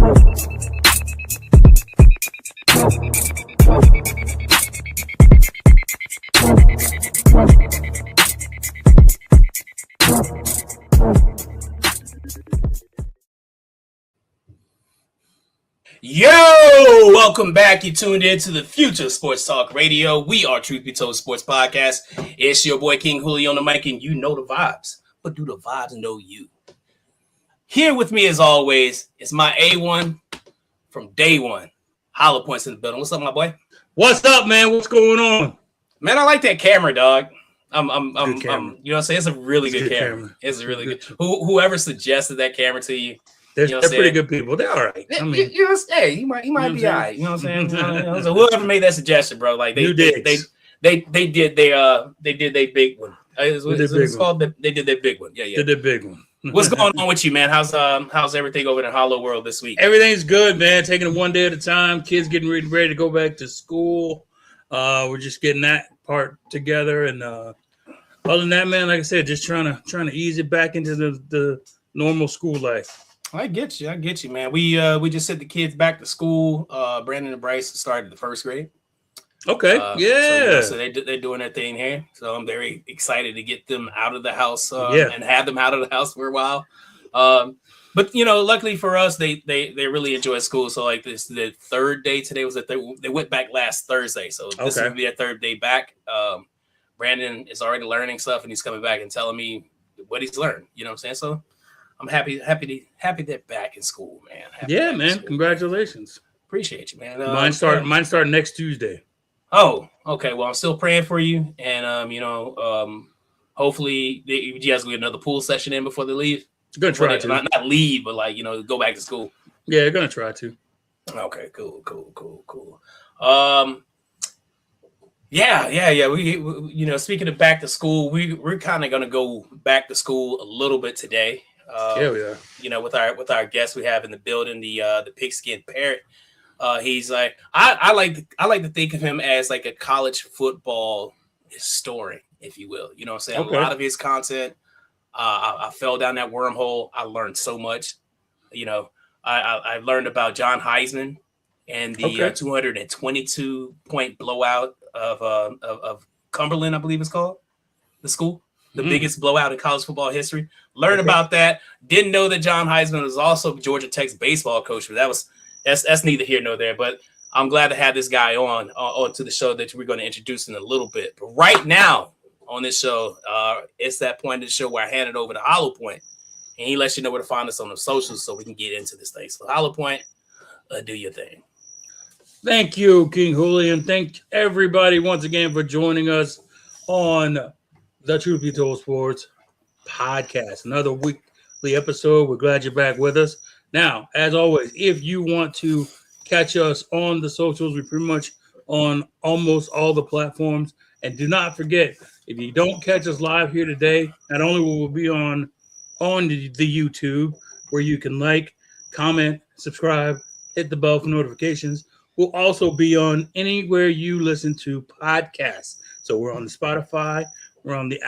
Yo, welcome back. You tuned in to the Future Sports Talk Radio. We are Truth Be Told Sports Podcast. It's your boy King Julio on the mic, and you know the vibes. But do the vibes know you? Here with me, as always, is my A1 from day one. Hollow Points in the building. What's up, my boy? What's up, man? What's going on? Man, I like that camera, dog. You know what I'm saying? It's a really good camera. It's a really good. Whoever suggested that camera to you. They're pretty good people. They're all right. I mean, he might be all right. You know what I'm saying? So whoever made that suggestion, bro, like they did their big one. It's called. They did their big one. Yeah. Did their big one. What's going on with you, man? How's everything over in Hollow World this week? Everything's good, man. Taking it one day at a time. Kids getting ready to go back to school. We're just getting that part together, and other than that, man, like I said, just trying to ease it back into the normal school life. I get you, man. We just sent the kids back to school. Brandon and Bryce started the first grade. Okay, yeah. So they're doing their thing here. So I'm very excited to get them out of the house and have them out of the house for a while. But luckily for us, they really enjoy school. So like the third day today was that they went back last Thursday. So this will be their third day back. Brandon is already learning stuff, and he's coming back and telling me what he's learned. You know what I'm saying? So I'm happy they're back in school, man. Man. Congratulations. Appreciate you, man. Mine start next Tuesday. Oh, okay. Well, I'm still praying for you, and hopefully you guys will get another pool session in before they leave. Gonna try to not leave, but go back to school. Yeah, gonna try to. Okay, cool. Yeah. We speaking of back to school, we're kind of gonna go back to school a little bit today. Yeah, we are. With our guest we have in the building, the Pigskin Parrot. He's like I like to think of him as like a college football historian, if you will. You know what I'm saying? Okay. A lot of his content, I fell down that wormhole. I learned so much. I learned about John Heisman and the 222-point blowout of Cumberland, I believe it's called, the school. The biggest blowout in college football history. Learned about that. Didn't know that John Heisman was also Georgia Tech's baseball coach, but that's neither here nor there. But I'm glad to have this guy on to the show that we're going to introduce in a little bit. But right now on this show, it's that point of the show where I hand it over to Hollow Point, and he lets you know where to find us on the socials so we can get into this thing. So Hollow Point, do your thing. Thank you, King Julian. Thank everybody once again for joining us on the Truth Be Told Sports Podcast. Another weekly episode. We're glad you're back with us. Now, as always, if you want to catch us on the socials, we're pretty much on almost all the platforms. And do not forget, if you don't catch us live here today, not only will we be on the YouTube, where you can like, comment, subscribe, hit the bell for notifications. We'll also be on anywhere you listen to podcasts. So we're on the Spotify, we're on the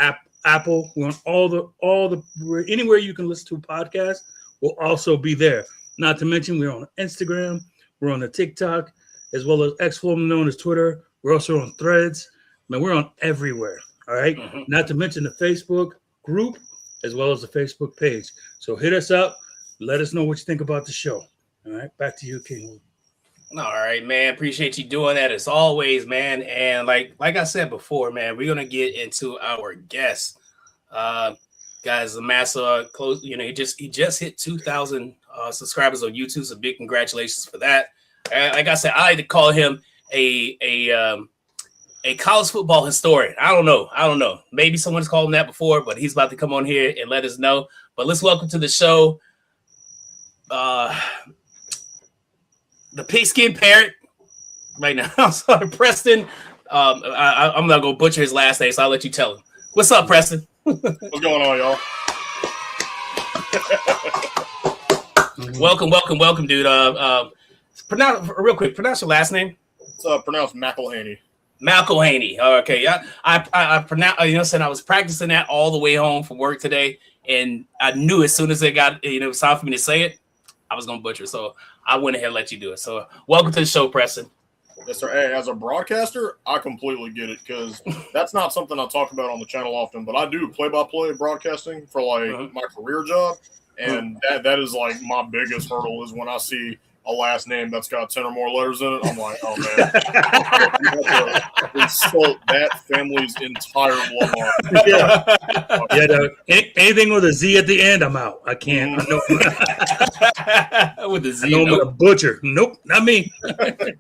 Apple, we're on all the anywhere you can listen to a podcast. We'll also be there. Not to mention, we're on Instagram, we're on the TikTok, as well as X, formerly known as Twitter. We're also on Threads. Man, we're on everywhere. All right. Mm-hmm. Not to mention the Facebook group, as well as the Facebook page. So hit us up. Let us know what you think about the show. All right. Back to you, King. All right, man. Appreciate you doing that as always, man. And like I said before, man, we're gonna get into our guest. Guys, Amasa close. He just hit 2,000 subscribers on YouTube. So big congratulations for that. Like I said, I like to call him a college football historian. I don't know. Maybe someone's called him that before, but he's about to come on here and let us know. But let's welcome to the show, the Pigskin Parrot. Right now, I'm sorry, Preston. I'm not gonna butcher his last name, so I'll let you tell him. What's up, Preston? What's going on, y'all? Welcome, dude. Pronounce your last name. It's pronounced McAlhany. McAlhany. Okay, yeah. I pronounce. I was practicing that all the way home from work today, and I knew as soon as it got, it was time for me to say it, I was going to butcher. So I went ahead and let you do it. So welcome to the show, Preston. Yes, sir. Hey, as a broadcaster, I completely get it because that's not something I talk about on the channel often, but I do play-by-play broadcasting for like my career job, and that is like my biggest hurdle is when I see a last name that's got 10 or more letters in it. I'm like, oh man, insult that family's entire bloodline. Anything with a Z at the end, I'm out. I can't. With the Z, I know I'm a butcher. Nope, not me.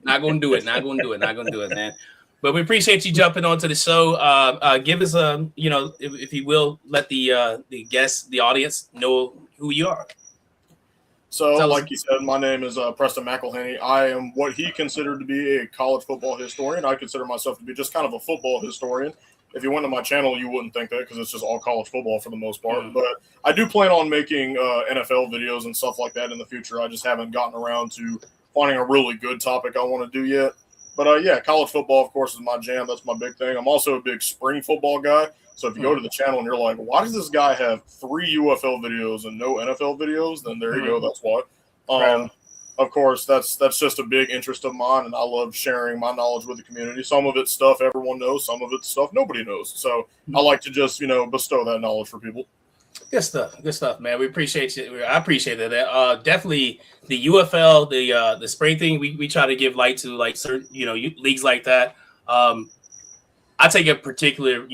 Not gonna do it, man. But we appreciate you jumping onto the show. Give us if you will, let the guests, the audience, know who you are. So, like you said, my name is Preston McAlhany. I am what he considered to be a college football historian. I consider myself to be just kind of a football historian. If you went to my channel, you wouldn't think that because it's just all college football for the most part. But I do plan on making NFL videos and stuff like that in the future. I just haven't gotten around to finding a really good topic I want to do yet. But, yeah, college football, of course, is my jam. That's my big thing. I'm also a big spring football guy. So if you go to the channel and you're like, why does this guy have 3 UFL videos and no NFL videos? Then there you go. That's why. Of course, that's just a big interest of mine, and I love sharing my knowledge with the community. Some of it's stuff everyone knows. Some of it's stuff nobody knows. So I like to just, bestow that knowledge for people. Good stuff, man. We appreciate you. I appreciate that. Definitely the UFL, the spring thing. We try to give light to like certain leagues like that. I take a particular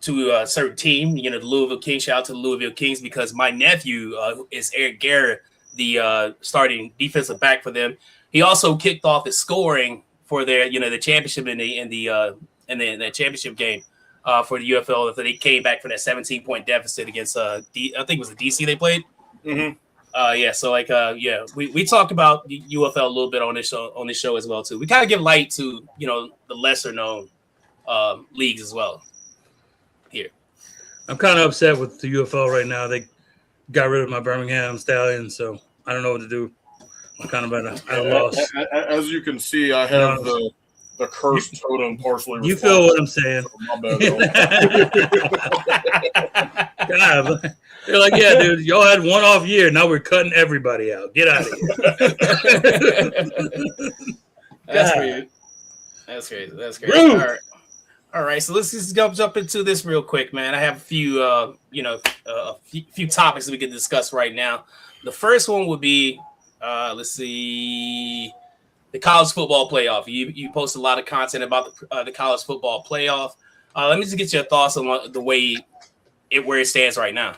to a certain team, the Louisville Kings. Shout out to the Louisville Kings because my nephew is Eric Garrett, the starting defensive back for them. He also kicked off the scoring for their the championship in the championship game for the UFL. If they came back from that 17-point deficit against I think it was the DC they played. We talked about the UFL a little bit on this show as well too. We kind of give light to the lesser known leagues as well. Here, I'm kind of upset with the UFL right now. They got rid of my Birmingham Stallions, so I don't know what to do. I'm kind of at a loss. As you can see, I have the cursed totem partially. You feel what I'm saying? God, they're like, yeah, dude, y'all had one off year. Now we're cutting everybody out. Get out of here. That's crazy. All right. So let's just jump into this real quick, man. I have a few, few topics that we can discuss right now. The first one would be, let's see, the college football playoff. You post a lot of content about the college football playoff. Let me just get your thoughts on the way where it stands right now.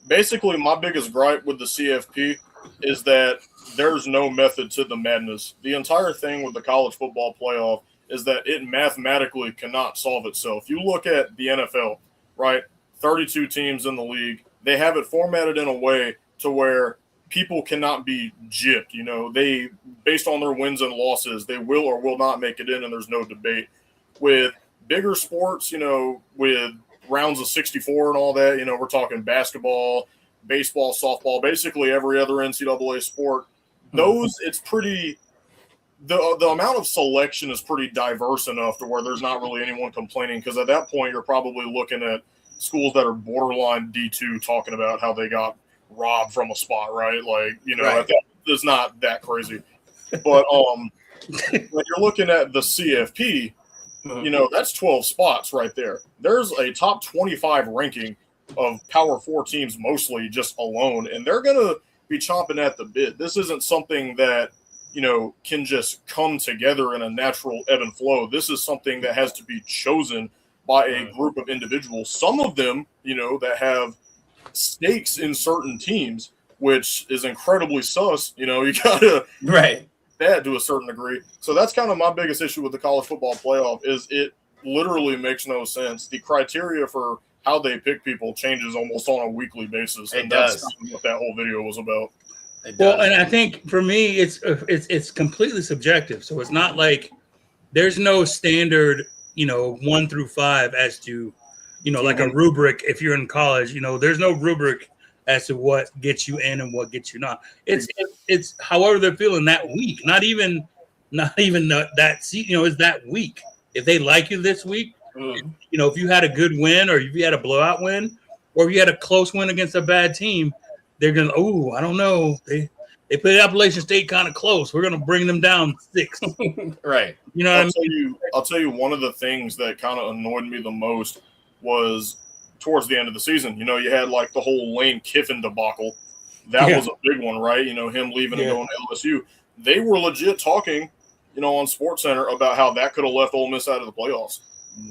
Basically, my biggest gripe with the CFP is that there's no method to the madness. The entire thing with the college football playoff is that it mathematically cannot solve itself. You look at the NFL, right? 32 teams in the league. They have it formatted in a way to where people cannot be gypped. They, based on their wins and losses, they will or will not make it in, and there's no debate. With bigger sports, with rounds of 64 and all that, we're talking basketball, baseball, softball, basically every other NCAA sport. Those, it's pretty... The amount of selection is pretty diverse enough to where there's not really anyone complaining because at that point you're probably looking at schools that are borderline D2 talking about how they got robbed from a spot, right? Like, right. It's not that crazy. But when you're looking at the CFP, that's 12 spots right there. There's a top 25 ranking of Power 4 teams mostly just alone, and they're going to be chomping at the bit. This isn't something that can just come together in a natural ebb and flow. This is something that has to be chosen by a group of individuals. Some of them, that have stakes in certain teams, which is incredibly sus. You gotta that to a certain degree. So that's kind of my biggest issue with the college football playoff is it literally makes no sense. The criteria for how they pick people changes almost on a weekly basis. And that's kind of what that whole video was about. Well, and I think for me, it's completely subjective. So it's not like there's no standard, 1 through 5 as to, like a rubric. If you're in college, there's no rubric as to what gets you in and what gets you not. It's however they're feeling that week. Not even that it's that week. If they like you this week, if you had a good win or if you had a blowout win or if you had a close win against a bad team. they're gonna. Oh, I don't know. They played Appalachian State kind of close. We're gonna bring them down 6. Right. You know what I mean? I'll tell you one of the things that kind of annoyed me the most was towards the end of the season. You know, you had like the whole Lane Kiffin debacle. That was a big one, right? You know, him leaving and going to LSU. They were legit talking, you know, on SportsCenter about how that could have left Ole Miss out of the playoffs.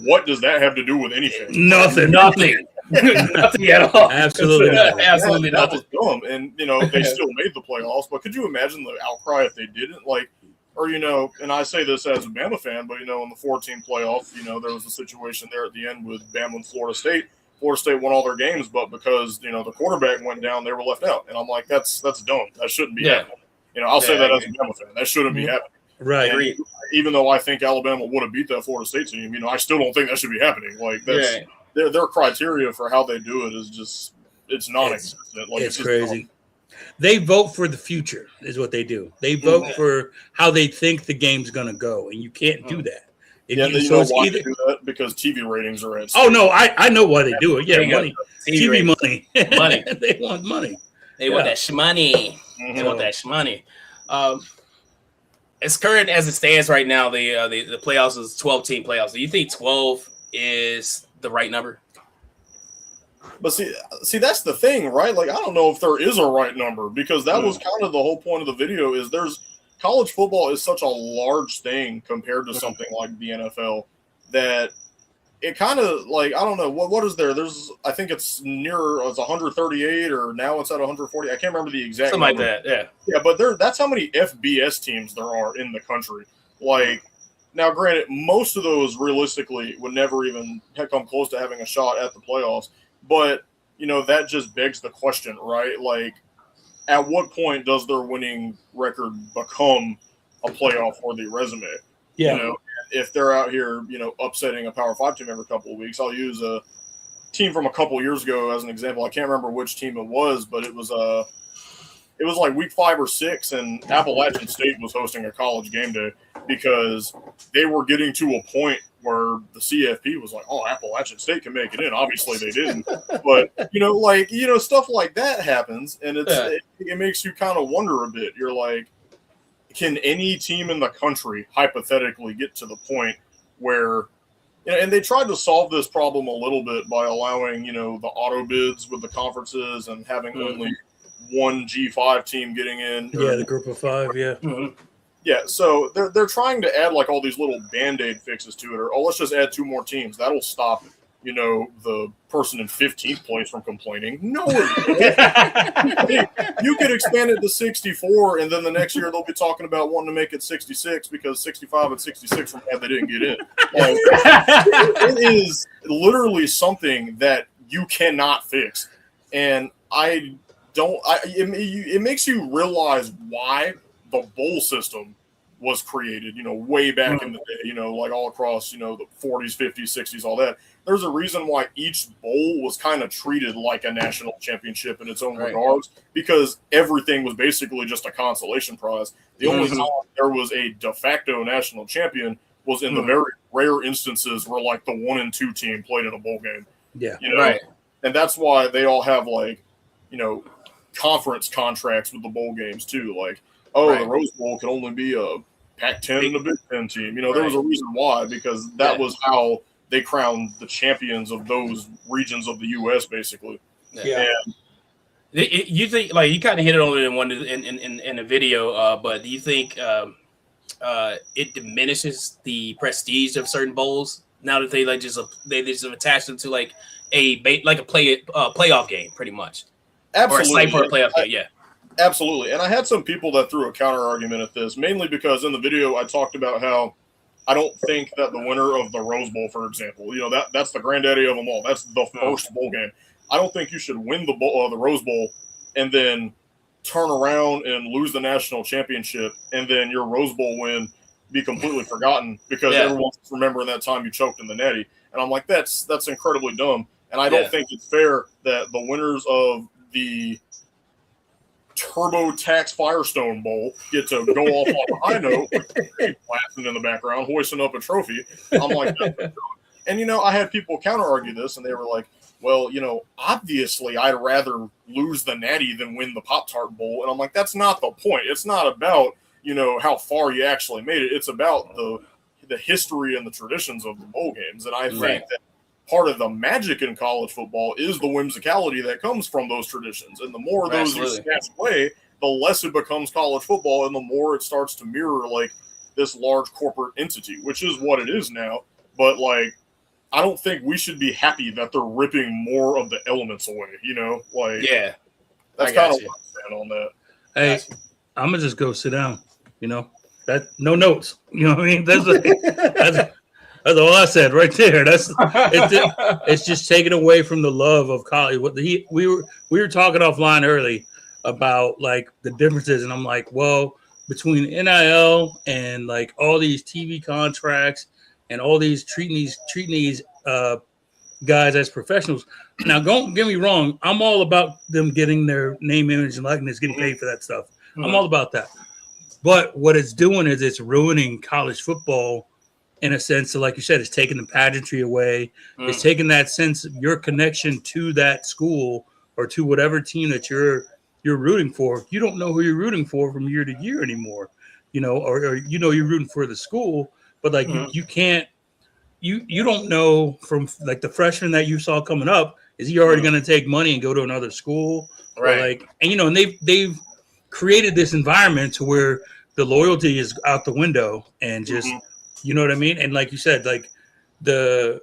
What does that have to do with anything? Nothing. Nothing at all. Absolutely not. Absolutely that nothing. was dumb. And, you know, they still made the playoffs. But could you imagine the outcry if they didn't? Like, or, you know, and I say this as a Bama fan, but, you know, in the 14 playoff, you know, there was a situation there at the end with Bama and Florida State. Florida State won all their games, but because, you know, the quarterback went down, they were left out. And I'm like, that's dumb. That shouldn't be happening. You know, I'll say that as a Bama fan. That shouldn't be happening. Right. And even though I think Alabama would have beat that Florida State team, you know, I still don't think that should be happening. Like, that's their criteria for how they do it is just it's non-existent. Like, it's crazy. They vote for the future is what they do. They vote for how they think the game's going to go, and you can't do that. You know why they do that? Because TV ratings are at stake. Oh, no, I know why they do it. Yeah, money. TV money. Money. They want money. They want that shmoney. They want that shmoney. As current as it stands right now, the playoffs is 12-team playoffs. Do you think 12 is the right number? But see, that's the thing, right? Like, I don't know if there is a right number because that was kind of the whole point of the video is college football is such a large thing compared to something like the NFL that it kind of like, I don't know, what is there? I think it's 138 or now it's at 140. I can't remember the exact Something number. like that, yeah. Yeah, but that's how many FBS teams there are in the country. Like, now granted, most of those realistically would never even come close to having a shot at the playoffs. But, you know, that just begs the question, right? Like, at what point does their winning record become a playoff-worthy resume? Yeah. You know, if they're out here, you know, upsetting a Power 5 team every couple of weeks. I'll use a team from a couple of years ago as an example. I can't remember which team it was, but it was like week 5 or 6, and Appalachian State was hosting a college game day because they were getting to a point where the CFP was like, oh, Appalachian State can make it in. Obviously they didn't. But, you know, like, you know, stuff like that happens, and it makes you kind of wonder a bit. You're like, can any team in the country hypothetically get to the point where, you know, and they tried to solve this problem a little bit by allowing, you know, the auto bids with the conferences and having only one G5 team getting in. Yeah, the group of 5, yeah. Yeah, so they're trying to add like all these little Band-Aid fixes to it, or let's just add 2 more teams. That'll stop, you know, the person in 15th place from complaining. No, you could expand it to 64, and then the next year they'll be talking about wanting to make it 66 because 65 and 66 were mad they didn't get in. Like, it is literally something that you cannot fix, and it makes you realize why the bowl system was created, you know, way back in the day, you know, like all across, you know, the 40s, 50s, 60s, all that. There's a reason why each bowl was kind of treated like a national championship in its own regards, because everything was basically just a consolation prize. The only time there was a de facto national champion was in the very rare instances where like the 1 and 2 team played in a bowl game. Yeah. You know? And that's why they all have like, you know, conference contracts with the bowl games too. Like, the Rose Bowl could only be a Pac-10 and a Big Ten team. You know, there was a reason why, because that was how they crowned the champions of those regions of the U.S. basically. Yeah. And you think, like, you kind of hit it on it in a video, but do you think it diminishes the prestige of certain bowls now that they just attach them to like a playoff game, pretty much? Absolutely. Or a site for a playoff game, yeah. Absolutely. And I had some people that threw a counter argument at this, mainly because in the video I talked about how I don't think that the winner of the Rose Bowl, for example, you know, that's the granddaddy of them all. That's the first bowl game. I don't think you should win the Rose Bowl and then turn around and lose the national championship and then your Rose Bowl win be completely forgotten because everyone's remembering that time you choked in the Natty. And I'm like, that's incredibly dumb. And I don't think it's fair that the winners of the TurboTax Firestone Bowl get to go off on a high note with laughing in the background, hoisting up a trophy. I'm like, and you know, I had people counter argue this, and they were like, well, obviously I'd rather lose the Natty than win the Pop-Tart Bowl. And I'm like, that's not the point. It's not about, how far you actually made it. It's about the history and the traditions of the bowl games. And I think that part of the magic in college football is the whimsicality that comes from those traditions. And the more of those you snatch away, the less it becomes college football and the more it starts to mirror like this large corporate entity, which is what it is now. But like, I don't think we should be happy that they're ripping more of the elements away, Yeah. That's kind of what I'm saying on that. Hey, I'm gonna just go sit down, that no notes. You know what I mean? That's all I said right there. It's just taken away from the love of college. We were talking offline early about like the differences, and I'm like, well, between NIL and like all these TV contracts and all these treating these guys as professionals. Now, don't get me wrong. I'm all about them getting their name, image, and likeness, getting paid for that stuff. I'm all about that. But what it's doing is it's ruining college football in a sense. So like you said, it's taking the pageantry away. It's taking that sense of your connection to that school or to whatever team that you're rooting for. You don't know who you're rooting for from year to year anymore, or you're rooting for the school, but like you can't, you don't know from like the freshman that you saw coming up, is he already going to take money and go to another school? Right. Or like, and they've created this environment to where the loyalty is out the window and just, you know what I mean? And like you said, like the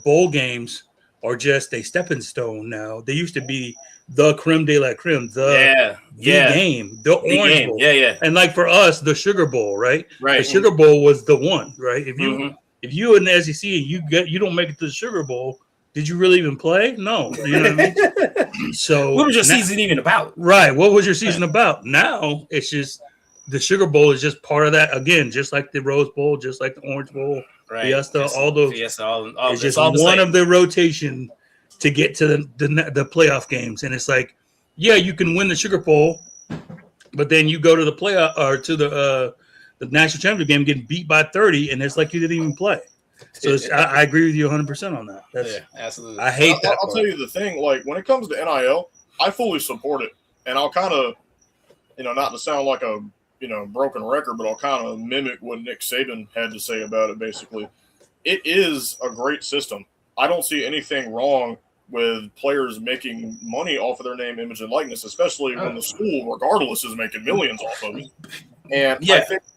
bowl games are just a stepping stone now. They used to be the creme de la creme, the game, the Orange Bowl. Yeah. And like for us, the Sugar Bowl, right? Right. The Sugar Bowl was the one, right? If you in the SEC and you don't make it to the Sugar Bowl, did you really even play? No. You know what I mean? So what was your season even about? Right. What was your season about? Now it's just the Sugar Bowl is just part of that again, just like the Rose Bowl, just like the Orange Bowl, right? Fiesta, all those. Fiesta, it's just one of the rotation to get to the playoff games, and it's like, yeah, you can win the Sugar Bowl, but then you go to the playoff or to the national championship game, getting beat by 30, and it's like you didn't even play. So I agree with you 100% on that. Absolutely. I hate that. I'll tell you the thing. Like when it comes to NIL, I fully support it, and I'll kind of, not to sound like a broken record, but I'll kind of mimic what Nick Saban had to say about it. Basically, it is a great system. I don't see anything wrong with players making money off of their name, image, and likeness, especially when the school, regardless, is making millions off of it. And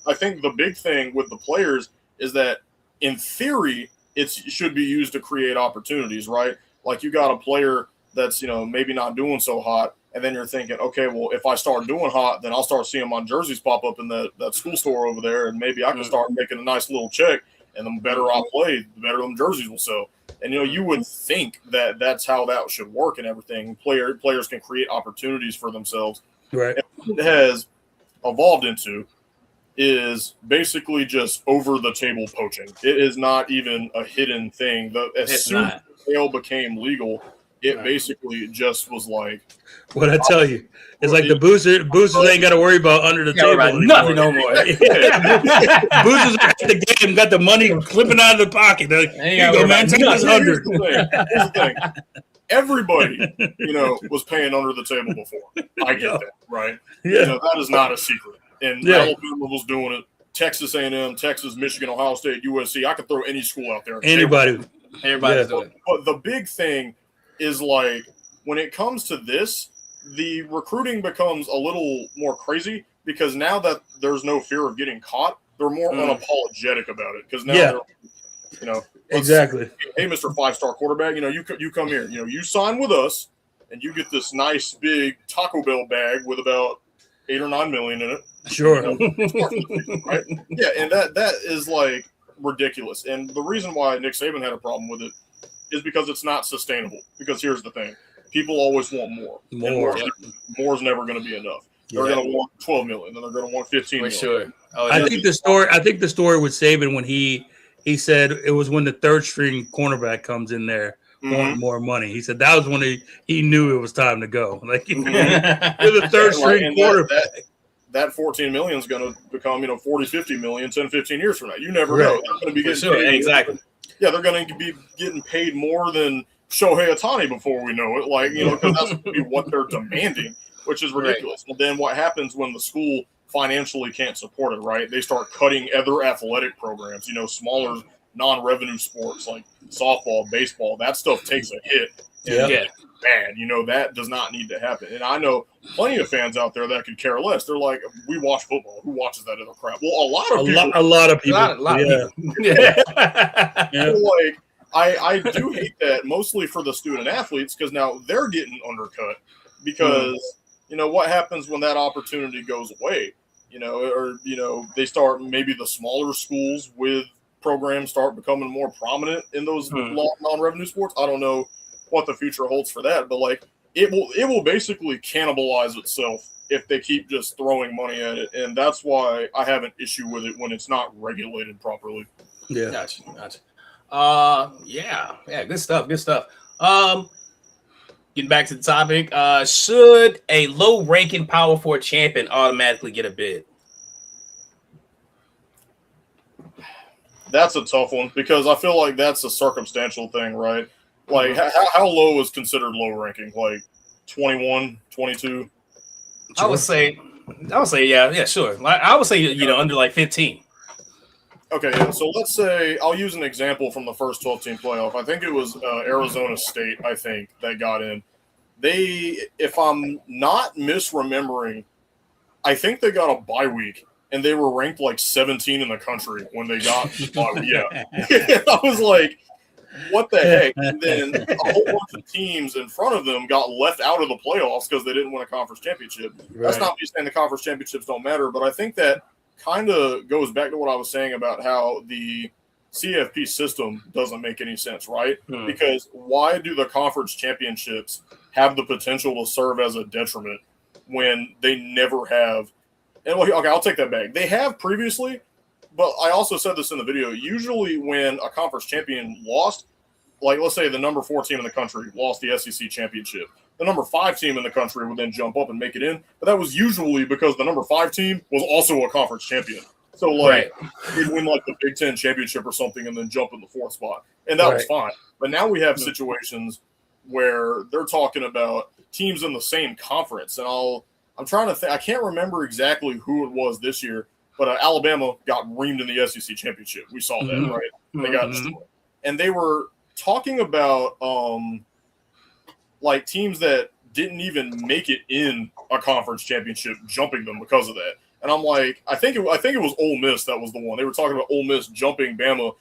I think the big thing with the players is that, in theory, it should be used to create opportunities, right? Like you got a player that's maybe not doing so hot, and then you're thinking, okay, well, if I start doing hot, then I'll start seeing my jerseys pop up in that school store over there, and maybe I can start making a nice little check. And the better I play, the better them jerseys will sell. And you would think that that's how that should work and everything. Players can create opportunities for themselves. Right. And what it has evolved into is basically just over the table poaching. It is not even a hidden thing. As soon as the sale became legal, it basically just was like, what I tell you, it's like the boosters ain't got to worry about under the table anymore. Nothing no more. Boosters are at the game, got the money clipping out of the pocket. Like, here you go, man, take this 100. Here's the thing. Everybody, was paying under the table before. I get that, right? Yeah. That is not a secret. And Alabama was doing it. Texas A&M, Texas, Michigan, Ohio State, USC. I could throw any school out there. Everybody's doing it. But the big thing is like when it comes to this, the recruiting becomes a little more crazy because now that there's no fear of getting caught, they're more unapologetic about it. Because now they're, exactly. Hey, Mr. 5-star quarterback, you come here, you sign with us, and you get this nice big Taco Bell bag with about $8 or $9 million in it. Sure. Right? Yeah, and that is like ridiculous. And the reason why Nick Saban had a problem with it is because it's not sustainable. Because here's the thing. People always want more. More is never going to be enough. They're going to want 12 million, then they're going to want 15 million. Sure. I think the story with Saban when he said it was when the third string cornerback comes in there wanting more money. He said that was when he knew it was time to go. Like you're the third string quarterback. That 14 million is going to become 40, 50 million 10, 15 years from now. You never know. They're going to be getting paid. Exactly. Yeah, they're going to be getting paid more than Shohei Ohtani before we know it, like, because that's going to be what they're demanding, which is ridiculous. Right. And then what happens when the school financially can't support it, right? They start cutting other athletic programs, smaller non-revenue sports like softball, baseball. That stuff takes a hit. Yeah. Bad. That does not need to happen. And I know plenty of fans out there that could care less. They're like, we watch football. Who watches that other crap? Well, a lot of people. A lot of people. Yeah. Like, I do hate that mostly for the student athletes because now they're getting undercut because, what happens when that opportunity goes away? They start, maybe the smaller schools with programs start becoming more prominent in those non-revenue sports. I don't know what the future holds for that, but like it will basically cannibalize itself if they keep just throwing money at it, and that's why I have an issue with it when it's not regulated properly. Yeah, gotcha. Yeah, good stuff. Getting back to the topic, should a low-ranking Power 4 champion automatically get a bid? That's a tough one because I feel like that's a circumstantial thing, right? Like, how low is considered low ranking? Like 21, 22? I would say, yeah, sure. I would say, under like 15. Okay, yeah. So let's say I'll use an example from the first 12-team playoff. I think it was Arizona State, that got in. They, if I'm not misremembering, I think they got a bye week, and they were ranked like 17 in the country when they got the bye week. Yeah. I was like, what the heck? And then a whole bunch of teams in front of them got left out of the playoffs because they didn't win a conference championship. Right. That's not me saying the conference championships don't matter, but I think that kind of goes back to what I was saying about how the CFP system doesn't make any sense, right? Because why do the conference championships have the potential to serve as a detriment when they never have? And okay, I'll take that back. They have previously, but I also said this in the video. Usually when a conference champion lost, like let's say the number 4 team in the country lost the SEC championship, the number 5 team in the country would then jump up and make it in. But that was usually because the number 5 team was also a conference champion. So like they'd win like the Big Ten championship or something and then jump in the 4th spot. And that was fine. But now we have situations where they're talking about teams in the same conference. And I'm trying to think, I can't remember exactly who it was this year, but Alabama got reamed in the SEC championship. We saw that, right? They got destroyed. And they were talking about like teams that didn't even make it in a conference championship jumping them because of that. And I'm like, I think it was Ole Miss that was the one. They were talking about Ole Miss jumping Bama.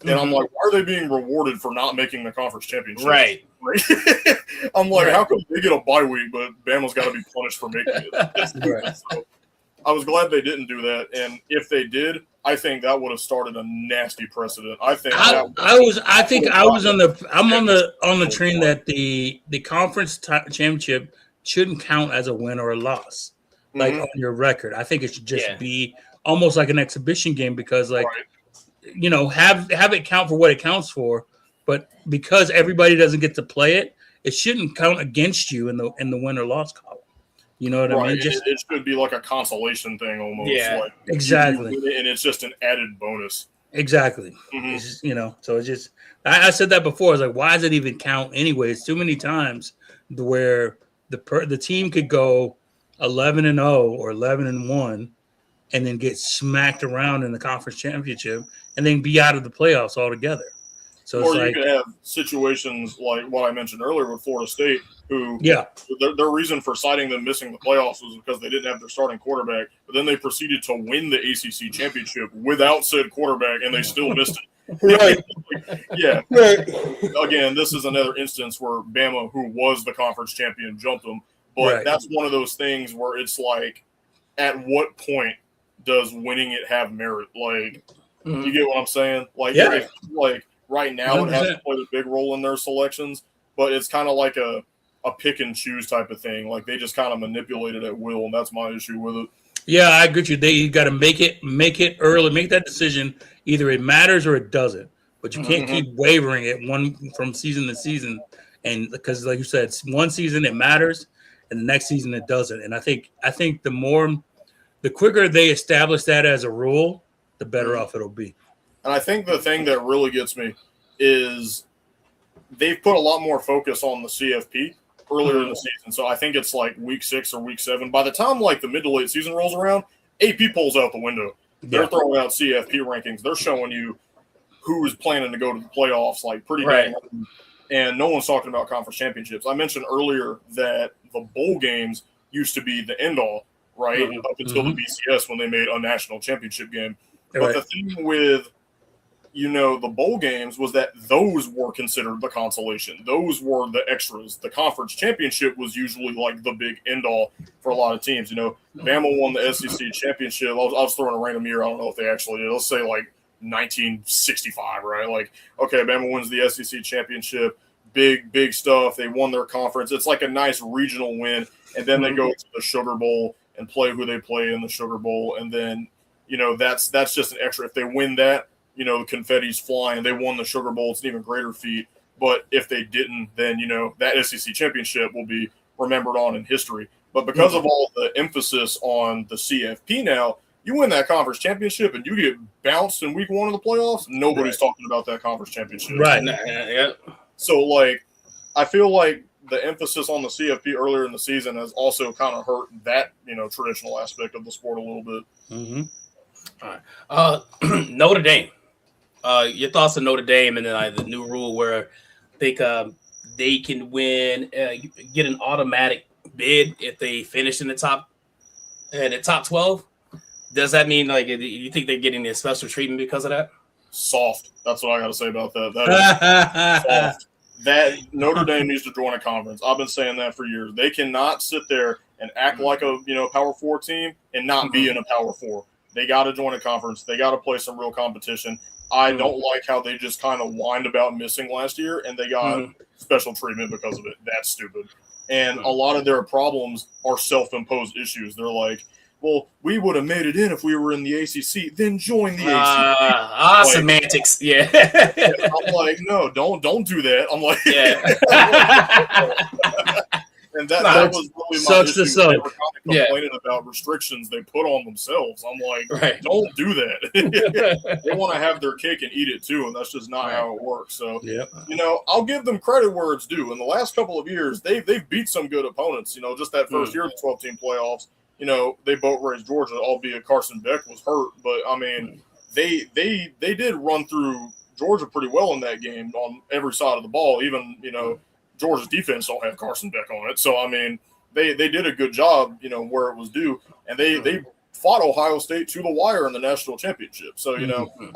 And I'm like, why are they being rewarded for not making the conference championship? Right. I'm like, how come they get a bye week, but Bama's got to be punished for making it? So I was glad they didn't do that. And if they did, I think that would have started a nasty precedent. I'm on the train that the conference championship shouldn't count as a win or a loss, like on your record. I think it should just be almost like an exhibition game because, like, have it count for what it counts for. But because everybody doesn't get to play it, it shouldn't count against you in the win or loss column. You know what I mean? It should be like a consolation thing almost. Yeah, like exactly. And it's just an added bonus. Exactly. It's just, so it's just I said that before. I was like, why does it even count anyways? Too many times where the team could go 11-0 or 11-1 and then get smacked around in the conference championship and then be out of the playoffs altogether. So or you could have situations like what I mentioned earlier with Florida State, who their reason for citing them missing the playoffs was because they didn't have their starting quarterback, but then they proceeded to win the ACC championship without said quarterback, and they still missed it. Right. Again, this is another instance where Bama, who was the conference champion, jumped them. But that's one of those things where it's like, at what point does winning it have merit? Like, you get what I'm saying? Like, like right now 100%. It hasn't played a big role in their selections, but it's kind of like a pick and choose type of thing. Like, they just kind of manipulate it at will, and that's my issue with it. Yeah, I agree with you. You got to make it early, make that decision. Either it matters or it doesn't. But you can't keep wavering it from season to season. And because, like you said, one season it matters, and the next season it doesn't. And I think the quicker they establish that as a rule, the better off it'll be. And I think the thing that really gets me is they've put a lot more focus on the CFP earlier in the season. So I think it's like week 6 or week 7. By the time like the mid to late season rolls around, AP polls out the window. They're throwing out CFP rankings. They're showing you who is planning to go to the playoffs like pretty dang. And no one's talking about conference championships. I mentioned earlier that the bowl games used to be the end all, right? Up until the BCS when they made a national championship game. But the thing with, the bowl games was that those were considered the consolation. Those were the extras. The conference championship was usually like the big end all for a lot of teams. Bama won the SEC championship. I was throwing a random year. I don't know if they actually did. Let's say like 1965, right? Like, okay, Bama wins the SEC championship. Big stuff. They won their conference. It's like a nice regional win. And then they go to the Sugar Bowl and play who they play in the Sugar Bowl. And then, that's just an extra. If they win that, the confetti's flying. They won the Sugar Bowl. It's an even greater feat. But if they didn't, then, that SEC championship will be remembered on in history. But because of all the emphasis on the CFP now, you win that conference championship and you get bounced in week 1 of the playoffs, nobody's talking about that conference championship. Right. So, like, I feel like the emphasis on the CFP earlier in the season has also kind of hurt that, traditional aspect of the sport a little bit. All right. Notre Dame. Your thoughts on Notre Dame and then the new rule where I think they can win, get an automatic bid if they finish in the top 12. Does that mean you think they're getting a special treatment because of that? Soft. That's what I got to say about that. That is soft. That Notre Dame needs to join a conference. I've been saying that for years. They cannot sit there and act like a Power 4 team and not be in a Power 4. They got to join a conference. They got to play some real competition. I don't like how they just kind of whined about missing last year, and they got special treatment because of it. That's stupid. And a lot of their problems are self-imposed issues. They're like, well, we would have made it in if we were in the ACC. Then join the ACC. Semantics. Yeah. I'm like, no, don't do that. I'm like, and that was really my issue. They were kind of complaining about restrictions they put on themselves. I'm like, don't do that. They want to have their cake and eat it too, and that's just not how it works. So, I'll give them credit where it's due. In the last couple of years, they've beat some good opponents. Just that first year of the 12-team playoffs. They boat raced Georgia, albeit Carson Beck was hurt. But, I mean, they did run through Georgia pretty well in that game on every side of the ball. Even, Georgia's defense don't have Carson Beck on it. So, I mean, they did a good job, where it was due. And they fought Ohio State to the wire in the national championship. So,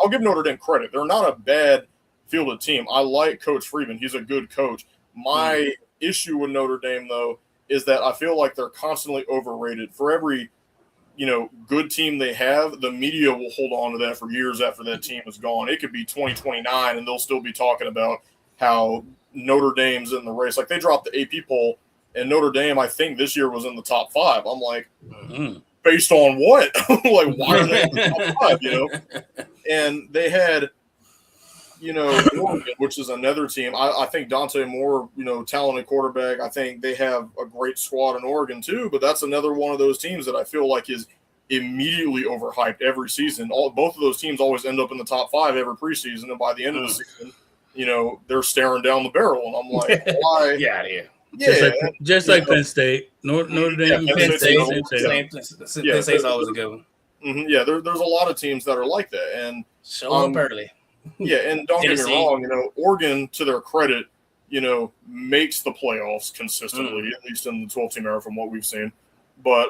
I'll give Notre Dame credit. They're not a bad fielded team. I like Coach Freeman. He's a good coach. My issue with Notre Dame, though, is that I feel like they're constantly overrated. For every, good team they have, the media will hold on to that for years after that team is gone. It could be 2029, and they'll still be talking about how Notre Dame's in the race. Like, they dropped the AP poll, and Notre Dame, I think, this year was in the top 5. I'm like, based on what? Like, why are they in the top 5, And they had – Oregon, which is another team. I think Dante Moore, talented quarterback. I think they have a great squad in Oregon too, but that's another one of those teams that I feel like is immediately overhyped every season. Both of those teams always end up in the top 5 every preseason, and by the end of the season, they're staring down the barrel, and I'm like, why? Just like Penn State, Notre Dame, Penn State. Penn State's always a good one. Yeah, there's a lot of teams that are like that, and show up early. Yeah, and don't get me wrong, Oregon, to their credit, makes the playoffs consistently, at least in the 12-team era from what we've seen. But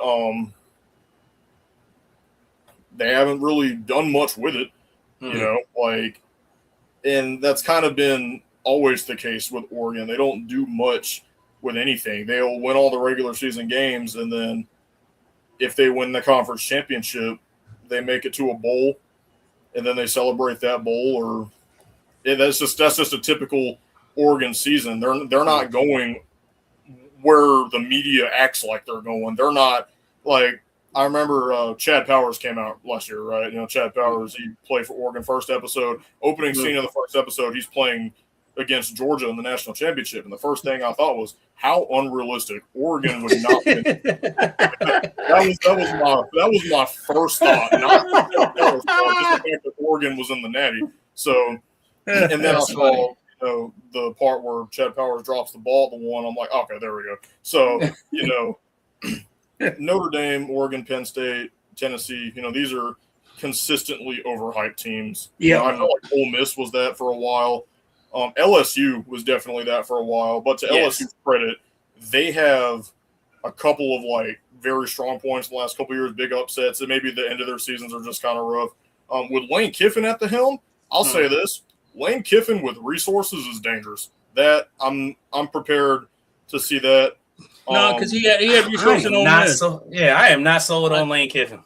they haven't really done much with it, and that's kind of been always the case with Oregon. They don't do much with anything. They'll win all the regular season games, and then if they win the conference championship, they make it to a bowl, and then they celebrate that bowl, that's just a typical Oregon season. They're not going where the media acts like they're going. They're not like, I remember Chad Powers came out last year, right? Chad Powers, he played for Oregon first episode. Opening scene of the first episode, he's playing against Georgia in the national championship. And the first thing I thought was, how unrealistic. Oregon would not win. that was my first thought. Not just the fact that Oregon was in the Natty. So, and then I saw, the part where Chad Powers drops the ball at the one. I'm like, okay, there we go. So, Notre Dame, Oregon, Penn State, Tennessee, these are consistently overhyped teams. Yeah. I felt like Ole Miss was that for a while. LSU was definitely that for a while. But to LSU's credit, they have a couple of very strong points in the last couple of years, big upsets, and maybe the end of their seasons are just kind of rough. With Lane Kiffin at the helm, I'll say this: Lane Kiffin with resources is dangerous. That I'm prepared to see that. No, because he had resources on Miss. I am not sold on Lane Kiffin.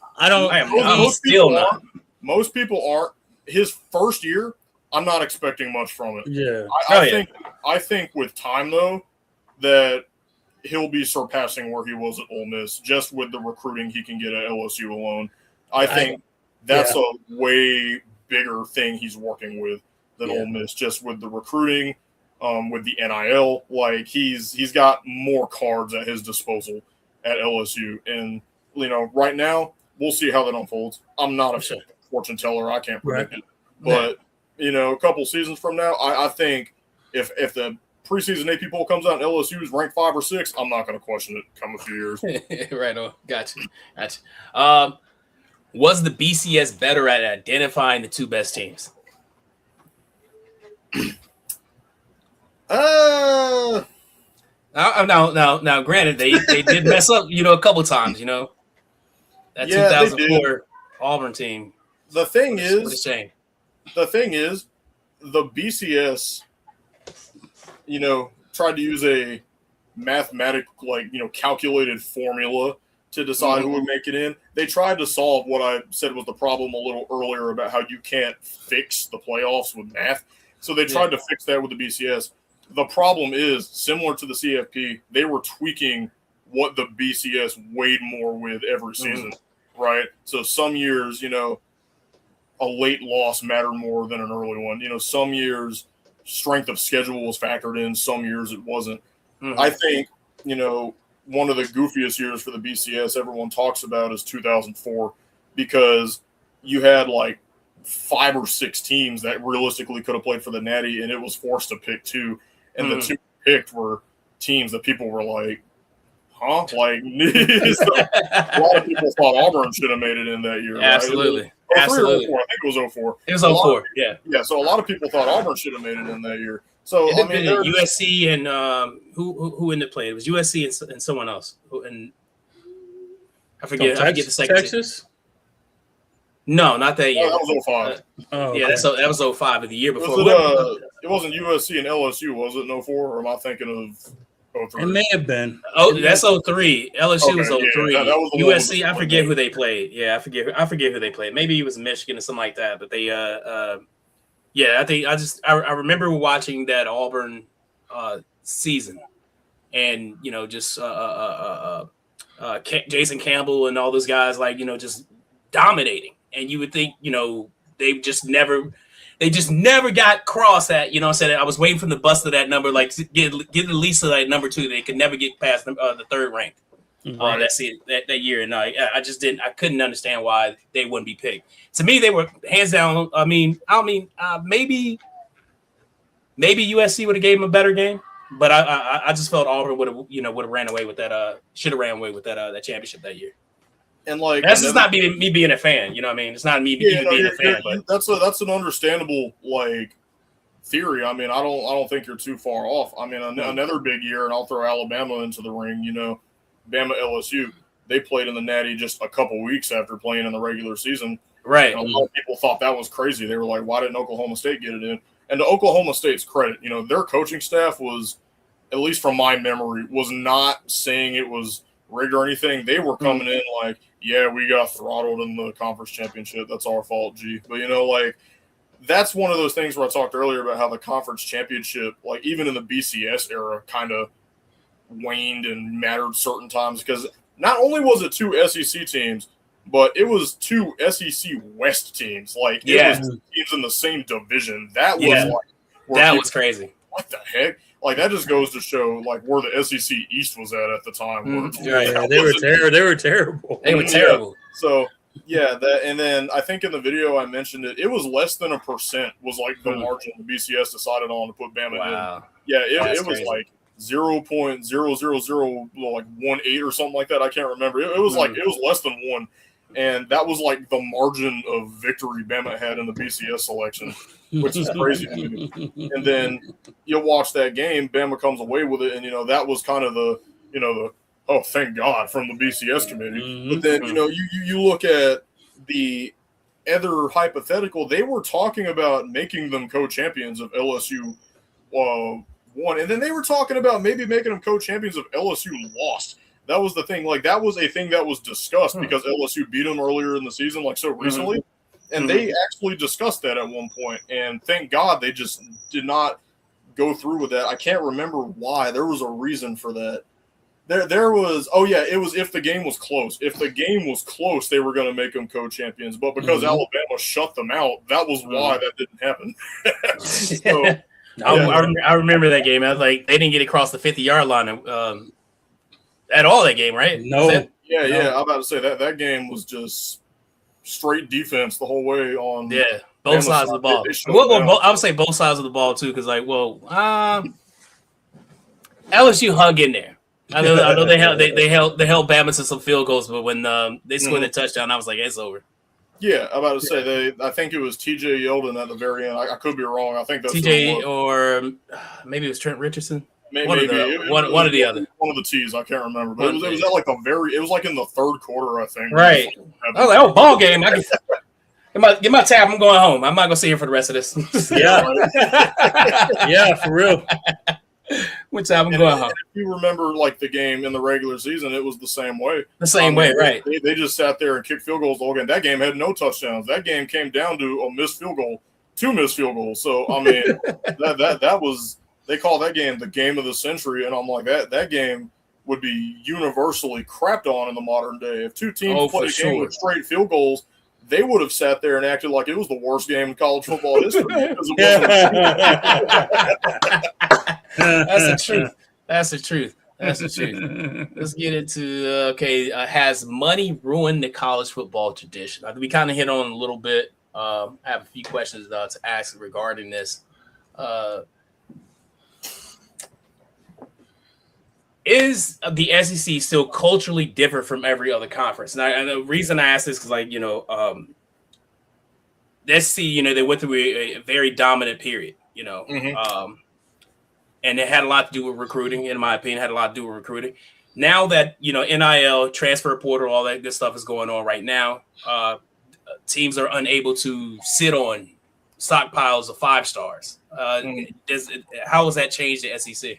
Most people aren't. His first year, I'm not expecting much from it. Yeah, I think with time though, that he'll be surpassing where he was at Ole Miss just with the recruiting he can get at LSU alone. I think that's a way bigger thing he's working with than Ole Miss, just with the recruiting, with the NIL. He's got more cards at his disposal at LSU. And, right now, we'll see how that unfolds. I'm not a fortune teller. I can't predict it. But, a couple seasons from now, I think if the preseason AP poll comes out and LSU is ranked 5 or 6, I'm not going to question it come a few years. Right on. Gotcha. Was the BCS better at identifying the two best teams? Now, granted, they did mess up, a couple times, that 2004 Auburn team. The thing what a shame. The thing is, the BCS, tried to use a mathematical, calculated formula to decide who would make it in. They tried to solve what I said was the problem a little earlier about how you can't fix the playoffs with math. So they tried to fix that with the BCS. The problem is, similar to the CFP, they were tweaking what the BCS weighed more with every season, right? So some years, a late loss mattered more than an early one. Some years strength of schedule was factored in. Some years it wasn't. I think, one of the goofiest years for the BCS everyone talks about is 2004 because you had 5 or 6 teams that realistically could have played for the Natty, and it was forced to pick 2. And the 2 picked were teams that people were like, huh? So a lot of people thought Auburn should have made it in that year. Absolutely. Right? Absolutely. 04. I think it was 04. It was 04, yeah. Yeah, so a lot of people thought Auburn should have made it in that year. So, USC and who ended up playing? It was USC and someone else. And I forget the second Texas? team. No, not that year. That was 05. That was 05 of the year before. It wasn't USC and LSU, was it, in 04? Or am I thinking of 03? It may have been. Oh, that's 03. LSU was 03. That was USC, I forget who they played. Yeah, I forget who they played. Maybe it was Michigan or something like that. But they, I remember watching that Auburn season, and just Jason Campbell and all those guys just dominating. And you would think they just never got crossed at I was waiting for them to bust to that number, get at least to that number 2. They could never get past the third rank. That year, and I couldn't understand why they wouldn't be picked. To me, they were hands down. Maybe USC would have gave them a better game, but I just felt Auburn would have ran away with that. Should have ran away with that championship that year. And that's just not me being a fan. It's not me being a fan. But that's an understandable theory. I don't think you're too far off. Another big year, and I'll throw Alabama into the ring. Bama LSU, they played in the Natty just a couple weeks after playing in the regular season. Right. And a lot of people thought that was crazy. They were like, why didn't Oklahoma State get it in? And to Oklahoma State's credit, their coaching staff was, at least from my memory, was not saying it was rigged or anything. They were coming in we got throttled in the conference championship. That's our fault, G. But, that's one of those things where I talked earlier about how the conference championship, even in the BCS era, kind of waned and mattered certain times because not only was it 2 SEC teams, but it was 2 SEC West teams. It was teams in the same division. That was was crazy. What the heck? That just goes to show where the SEC East was at the time. They were terrible. They were terrible. So Yeah, that, and then I think in the video I mentioned it was less than 1% was like the margin the BCS decided on to put Bama in. Yeah, it was like 0.00018 or something like that. I can't remember. It was like it was less than 1, and that was like the margin of victory Bama had in the BCS selection, which is crazy to me. And then you'll watch that game, Bama comes away with it, and that was kind of the oh, thank God from the BCS committee. But then you look at the other hypothetical, they were talking about making them co-champions of LSU won, and then they were talking about maybe making them co-champions of LSU lost. That was the thing. Like, that was a thing that was discussed because LSU beat them earlier in the season, like so recently. And they actually discussed that at one point. And thank God they just did not go through with that. I can't remember why. There was a reason for that. There was, it was if the game was close. If the game was close, they were going to make them co-champions. But because Alabama shut them out, that was why that didn't happen. So, I remember that game. I was like, they didn't get across the 50-yard line at all that game, right? No. I'm about to say that game was just straight defense the whole way on. Yeah, both sides of the ball. I would say both sides of the ball too, because LSU hung in there. I know they held Bama to some field goals, but when they scored the touchdown, I was like, it's over. Yeah, I'm about to say I think it was TJ Yeldon at the very end. I could be wrong. I think that's TJ or maybe it was Trent Richardson. Maybe one of the other. One of the T's, I can't remember. But it was at like it was like in the third quarter, I think. Right. I was like, oh, ball game. Get my tab. I'm going home. I'm not gonna see you for the rest of this. Yeah. Yeah, for real. Which time I'm going home. If you remember, like the game in the regular season, it was the same way. The same way, right? They just sat there and kicked field goals all game. That game had no touchdowns. That game came down to a missed field goal, 2 missed field goals. So I mean, that was. They call that game the game of the century, and I'm like, that game would be universally crapped on in the modern day. If two teams played a game with straight field goals, they would have sat there and acted like it was the worst game in college football history. That's the truth. Let's get into has money ruined the college football tradition? We kind of hit on it a little bit. I have a few questions to ask regarding this. Is the SEC still culturally different from every other conference? And the reason I ask this is the SEC, they went through a very dominant period, and it had a lot to do with recruiting, in my opinion, Now that, NIL, transfer portal, all that good stuff is going on right now, teams are unable to sit on stockpiles of 5 stars. How has that changed the SEC?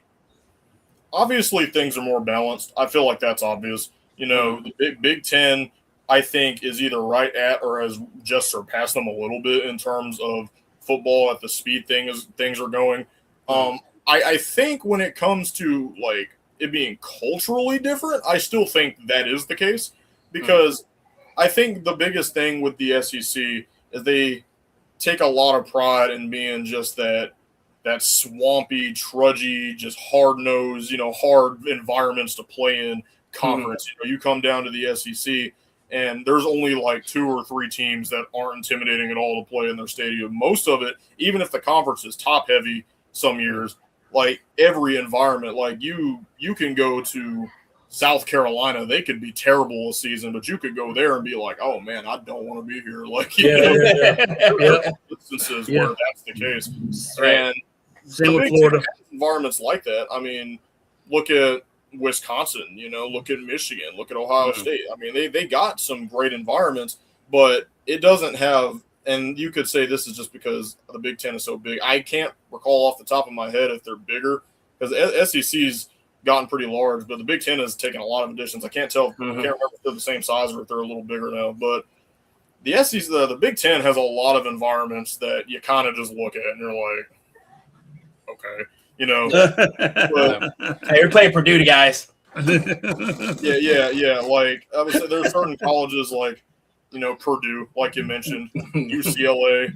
Obviously, things are more balanced. I feel like that's obvious. The Big Ten, I think, is either right at or has just surpassed them a little bit in terms of football at the speed things are going. I think when it comes to like it being culturally different, I still think that is the case because I think the biggest thing with the SEC is they take a lot of pride in being just that swampy, trudgy, just hard-nosed, hard environments to play in conference. You come down to the SEC, and there's only like 2 or 3 teams that aren't intimidating at all to play in their stadium. Most of it, even if the conference is top-heavy some years, like every environment, like you can go to South Carolina, they could be terrible a season, but you could go there and be like, oh, man, I don't want to be here. Like, instances where that's the case. Right. And same with Florida. Environments like that. I mean, look at Wisconsin, look at Michigan, look at Ohio State. I mean, they got some great environments, but it doesn't have, and you could say this is just because the Big Ten is so big. I can't recall off the top of my head if they're bigger because SEC's gotten pretty large, but the Big Ten has taken a lot of additions. I can't tell. I can't remember if they're the same size or if they're a little bigger now, but the SEC, the Big Ten has a lot of environments that you kind of just look at and you're like, okay, but, hey, you're playing Purdue, guys. Yeah. Like I would say, there's certain colleges like Purdue, like you mentioned, UCLA,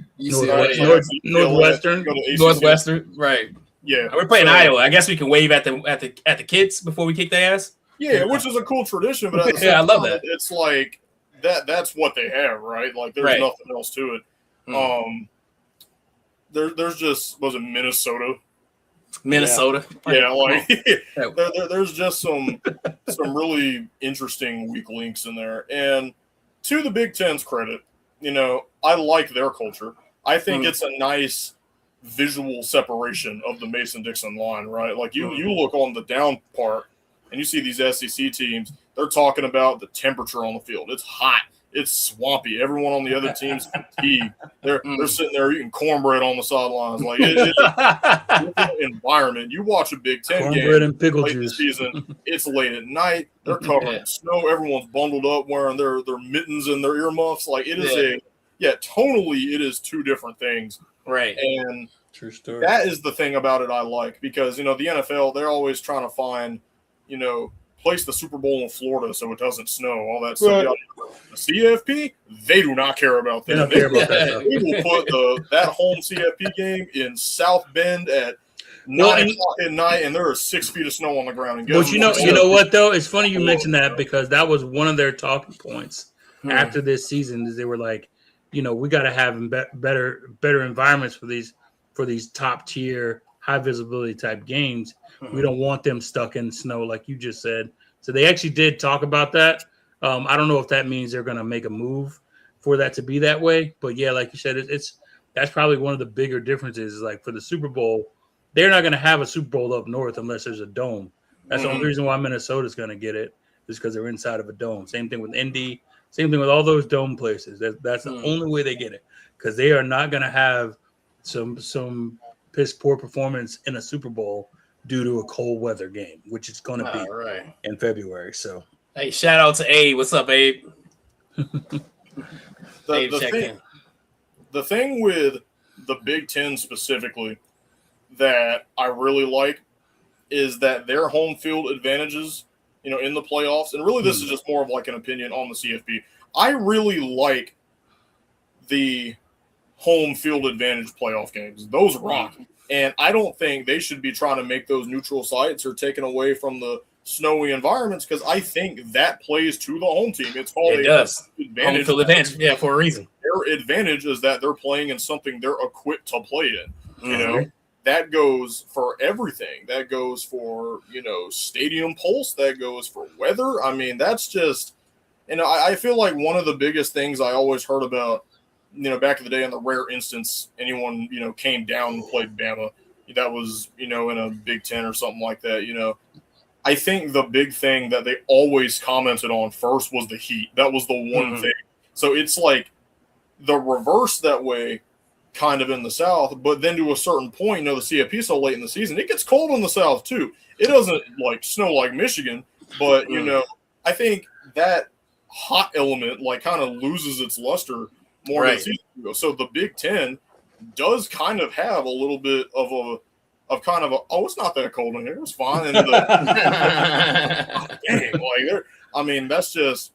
Northwestern, right? Yeah, we're playing Iowa. I guess we can wave at the kids before we kick their ass. Yeah, which is a cool tradition, but at the same I love time, that. It's like that's what they have, right? Like there's nothing else to it. There's just was it Minnesota? Minnesota. Yeah, like there's just some really interesting weak links in there. And to the Big Ten's credit, I like their culture. I think it's a nice visual separation of the Mason-Dixon line, right? Like you look on the down part and you see these SEC teams, they're talking about the temperature on the field. It's hot. It's swampy. Everyone on the other team's fatigued. They're sitting there eating cornbread on the sidelines. Like it's an environment. You watch a Big Ten cornbread game and pickle late juice. this season. It's late at night. They're covered in snow. Everyone's bundled up, wearing their mittens and their earmuffs. Like it is tonally it is two different things. Right. And true story. That is the thing about it I like because the NFL they're always trying to find place the Super Bowl in Florida so it doesn't snow, all that stuff. The CFP, they do not care about that. They don't care about that. They will put that home CFP game in South Bend at 9 o'clock at night, and there are 6 feet of snow on the ground. And but you know what though? It's funny you mentioned that because that was one of their talking points after this season. Is they were like, we got to have better environments for these top tier, high visibility type games. We don't want them stuck in snow like you just said. So they actually did talk about that. I don't know if that means they're going to make a move for that to be that way. But yeah, like you said, that's probably one of the bigger differences. Is like for the Super Bowl, they're not going to have a Super Bowl up north unless there's a dome. That's the only reason why Minnesota's going to get it is because they're inside of a dome. Same thing with Indy. Same thing with all those dome places. That's the only way they get it because they are not going to have some piss poor performance in a Super Bowl due to a cold weather game, which is going to be in February. So, hey, shout out to Abe. What's up, Abe? The thing with the Big Ten specifically that I really like is that their home field advantages, in the playoffs, and really this is just more of like an opinion on the CFP. I really like the home field advantage playoff games. Those rock. And I don't think they should be trying to make those neutral sites or taken away from the snowy environments because I think that plays to the home team. It's called home field advantage. Yeah, for a reason. Their advantage is that they're playing in something they're equipped to play in. That goes for everything. That goes for, stadium pulse. That goes for weather. I mean, that's just – I feel like one of the biggest things I always heard about back in the day, in the rare instance anyone, came down and played Bama, that was, in a Big Ten or something like that, I think the big thing that they always commented on first was the heat. That was the one thing. So it's like the reverse that way kind of in the South, but then to a certain point, the CFP so late in the season, it gets cold in the South too. It doesn't like snow like Michigan, but, I think that hot element like kind of loses its luster more than season ago. So the Big Ten does kind of have a little bit of it's not that cold in here. It's fine. And that's just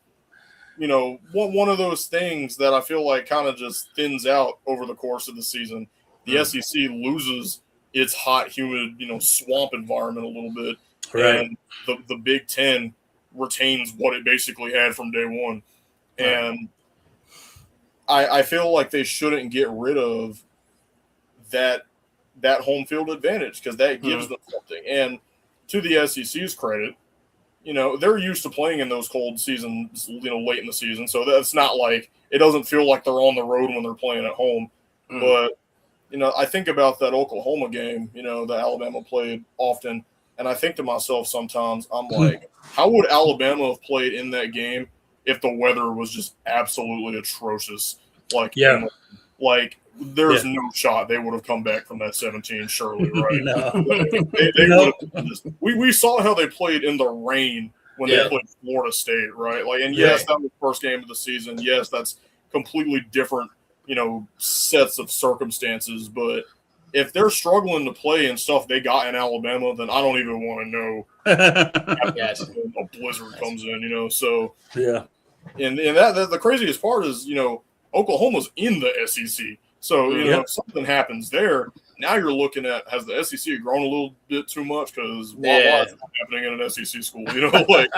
one of those things that I feel like kind of just thins out over the course of the season. The SEC loses its hot, humid, swamp environment a little bit, and the Big Ten retains what it basically had from day one, and I feel like they shouldn't get rid of that home field advantage because that gives them something. And to the SEC's credit, they're used to playing in those cold seasons, late in the season. So that's not like it doesn't feel like they're on the road when they're playing at home. But, I think about that Oklahoma game, that Alabama played often. And I think to myself sometimes, I'm like, how would Alabama have played in that game if the weather was just absolutely atrocious? There's no shot they would have come back from that 17, surely, right? We saw how they played in the rain when they played Florida State, right? Yes, that was the first game of the season. Yes, that's completely different, sets of circumstances. But if they're struggling to play and stuff they got in Alabama, then I don't even want to know. A blizzard comes in, So and that the craziest part is, Oklahoma's in the SEC. So, if something happens there, now you're looking at, has the SEC grown a little bit too much? Because why is it happening in an SEC school? You know, like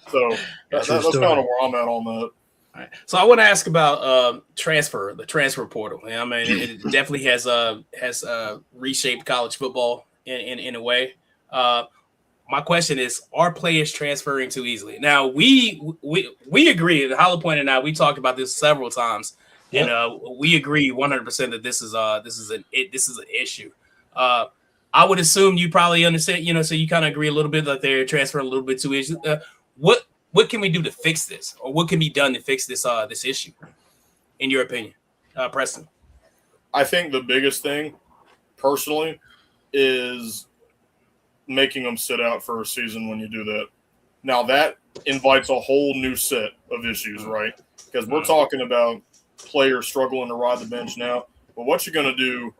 so that's kind of where I'm at on that. All right. So I want to ask about the transfer portal. I mean, it definitely has reshaped college football in a way. My question is, are players transferring too easily? Now, we agree, Hollow Point and I, we talked about this several times, and we agree 100% that this is an issue. I would assume you probably understand, so you kind of agree a little bit that they're transferring a little bit too easy. What can we do to fix this, or what can be done to fix this issue, in your opinion, Preston? I think the biggest thing, personally, is making them sit out for a season when you do that. Now that invites a whole new set of issues, right? Because we're talking about players struggling to ride the bench now. But what you're going to do,